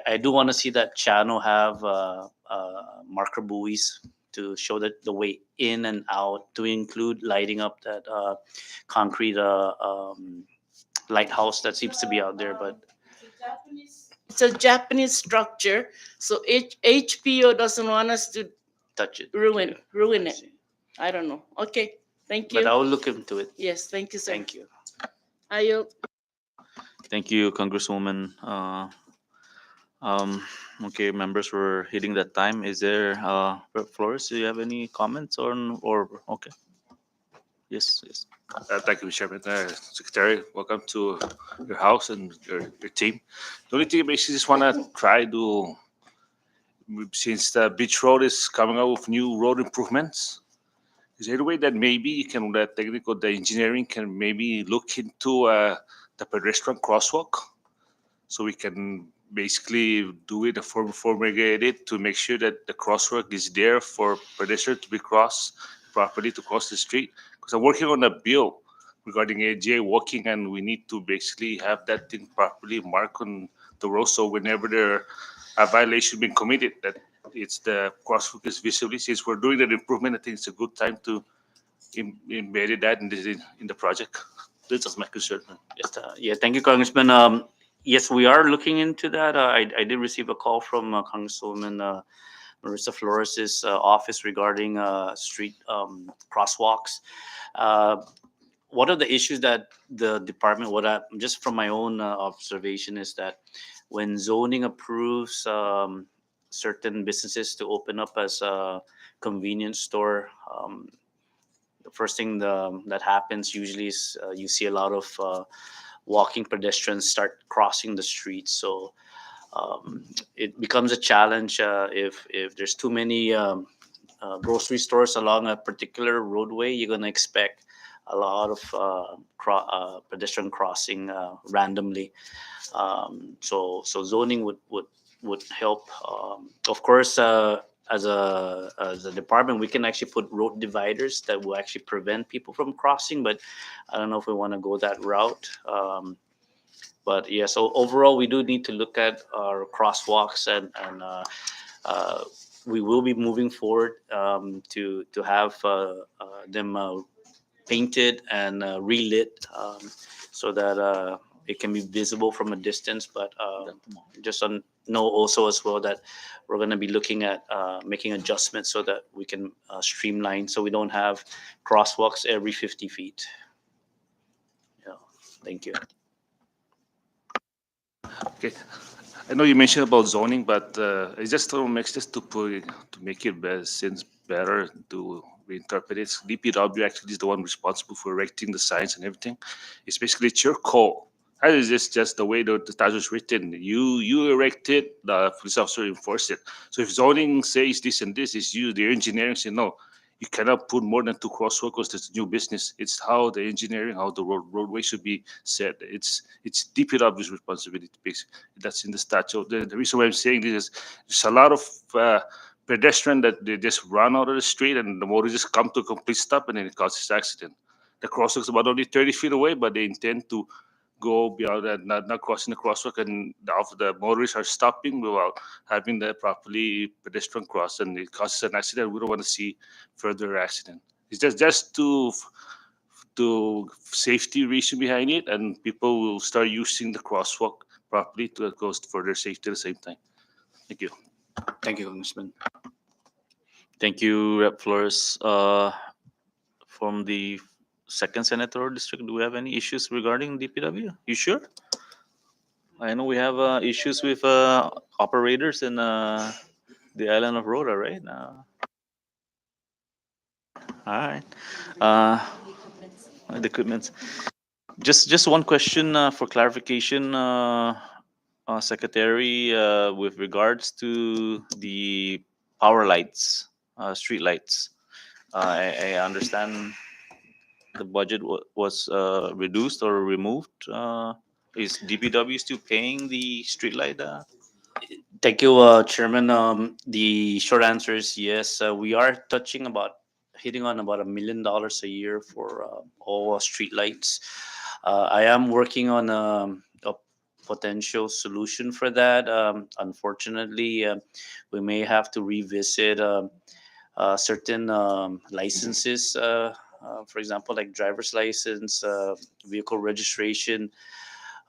I do want to see that channel have marker buoys to show that the way in and out, to include lighting up that concrete lighthouse that seems to be out there. But It's a Japanese structure, so HPO doesn't want us to touch it, ruin I it. see. I don't know. Okay, thank But you. I will look into it. Yes, thank you, sir. Thank you. I yield. Thank you, Congresswoman. Um, okay, members, we're hitting that time. Is there, Flores, do you have any comments or okay? Yes, yes. Thank you, Mr. Chairman. Secretary, welcome to your house and your team. The only thing I basically just want to try to, since the beach road is coming up with new road improvements, is there a way that maybe you can, the engineering can maybe look into the pedestrian crosswalk so we can basically do it formulated to make sure that the crosswalk is there for pedestrians to be crossed properly to cross the street. Because I'm working on a bill regarding jaywalking, and we need to basically have that thing properly marked on the road. So whenever there a violation being committed, that it's the crosswalk is visibly. Since we're doing that improvement, I think it's a good time to embed that in the project. This is my concern. Yes, yeah, thank you, Congressman. Yes, we are looking into that. I did receive a call from Congresswoman Marissa Flores' office regarding street crosswalks. Uh, one of the issues that the department, just from my own observation, is that when zoning approves certain businesses to open up as a convenience store, the first thing that happens usually is you see a lot of walking pedestrians start crossing the street. So it becomes a challenge if there's too many grocery stores along a particular roadway. You're going to expect a lot of pedestrian crossing randomly. So zoning would help. Of course, as a department, we can actually put road dividers that will actually prevent people from crossing. But I don't know if we want to go that route. But yeah, so overall, we do need to look at our crosswalks, and uh, we will be moving forward to have them painted and relit, so that it can be visible from a distance. But just know also as well that we're going to be looking at making adjustments so that we can streamline, so we don't have crosswalks every 50 feet. Yeah, thank you. Okay. I know you mentioned about zoning, but I just thought makes just to put to make it sense better to reinterpret it. DPW actually is the one responsible for erecting the signs and everything. It's basically it's your call. That is just the way the statute is written. You erect it, the police officer enforce it. So if zoning says this and this, is you the engineering say no. You cannot put more than two crosswalks. It's new business. It's how the engineering, how the roadway should be set. It's DPW's responsibility. Basically, that's in the statute. The reason why I'm saying this is there's a lot of pedestrian that they just run out of the street and the motor just come to a complete stop and then it causes accident. The crosswalk is about only 30 feet away, but they intend to go beyond that, not crossing the crosswalk, and the motorists are stopping without having the properly pedestrian cross, and it causes an accident. We don't want to see further accident. It's just to safety reason behind it, and people will start using the crosswalk properly to go for their safety at the same time. Thank you. Thank you, Congressman. Thank you, Rep. Flores. From the second senator district, do we have any issues regarding DPW? You sure? I know we have issues with operators in the island of Rota, right? All right. Uh, the equipment. Just one question for clarification, Secretary, with regards to the power lights, street lights. I understand the budget was reduced or removed. Is DPW still paying the street light? Thank you, Chairman. The short answer is yes. We are hitting on about $1 million a year for all street lights. I am working on a potential solution for that. Unfortunately, we may have to revisit certain licenses. For example, like driver's license, vehicle registration.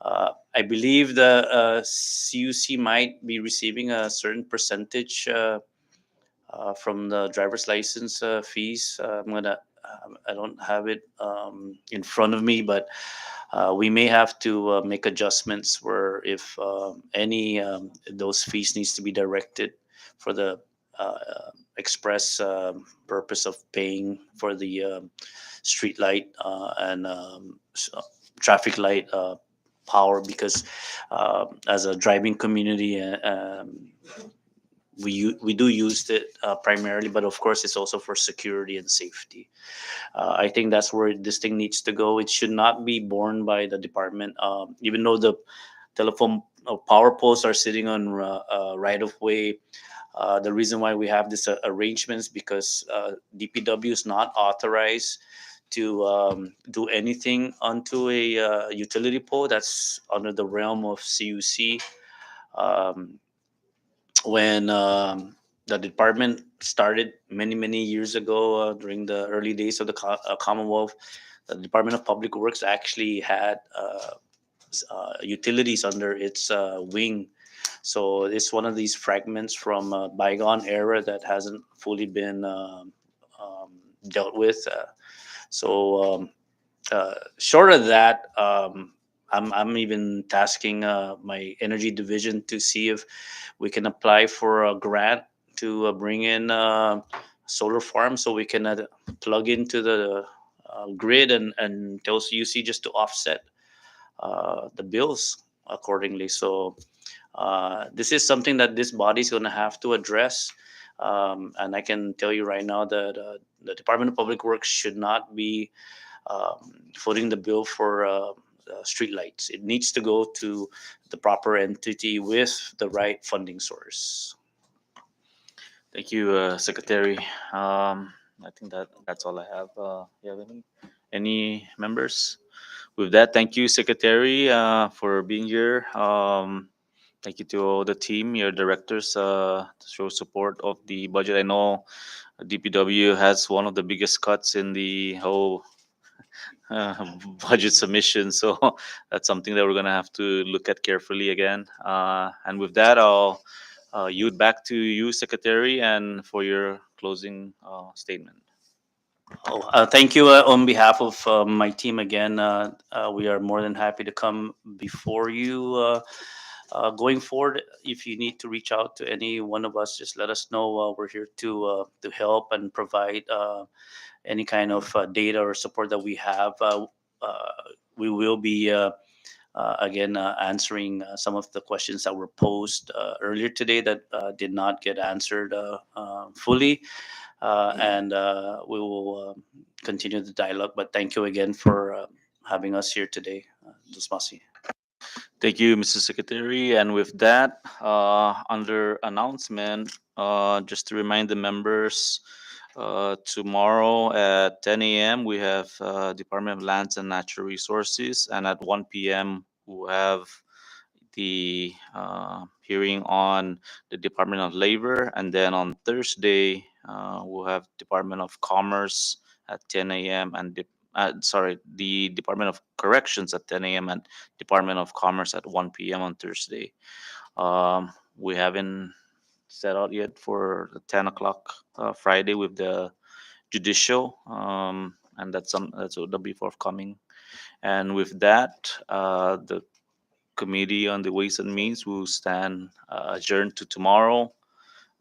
I believe the CUC might be receiving a certain percentage from the driver's license fees. I don't have it in front of me, but we may have to make adjustments where if any those fees needs to be directed for the express purpose of paying for the street light and traffic light power, because as a driving community, we do use it primarily, but of course it's also for security and safety. I think that's where this thing needs to go. It should not be borne by the department, even though the telephone power poles are sitting on right of way. The reason why we have this arrangements because DPW is not authorized to do anything onto a utility pole. That's under the realm of CUC. Um, when the department started many years ago during the early days of the Commonwealth, the Department of Public Works actually had utilities under its wing. So it's one of these fragments from a bygone era that hasn't fully been dealt with. Short of that, I'm even tasking my energy division to see if we can apply for a grant to bring in solar farm so we can plug into the grid and tell CUC just to offset the bills accordingly. So this is something that this body is going to have to address. And I can tell you right now that the Department of Public Works should not be footing the bill for street lights. It needs to go to the proper entity with the right funding source. Thank you, Secretary. I think that's all I have. You have any members? With that, thank you, Secretary, for being here. Thank you to all the team, your directors, to show support of the budget. I know DPW has one of the biggest cuts in the whole budget submission, so that's something that we're gonna have to look at carefully again. And with that, I'll yield back to you, Secretary, and for your closing statement. Thank you on behalf of my team again. We are more than happy to come before you going forward. If you need to reach out to any one of us, just let us know. We're here to help and provide any kind of data or support that we have. We will be again answering some of the questions that were posed earlier today that did not get answered fully. And we will continue the dialogue. But thank you again for having us here today. Dusmasi. Thank you, Mr. Secretary. And with that, under announcement, just to remind the members, tomorrow at 10 a.m. we have Department of Lands and Natural Resources, and at 1 p.m. we'll have the hearing on the Department of Labor, and then on Thursday we'll have Department of Commerce at 10 a.m. and the Department of Corrections at 10 a.m. and Department of Commerce at 1 p.m. on Thursday. We haven't set out yet for the 10 o'clock Friday with the judicial, and that'll be forthcoming. And with that, the Committee on the Ways and Means will stand adjourned to tomorrow,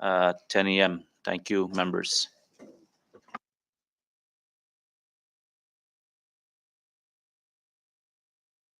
10 a.m. Thank you, members.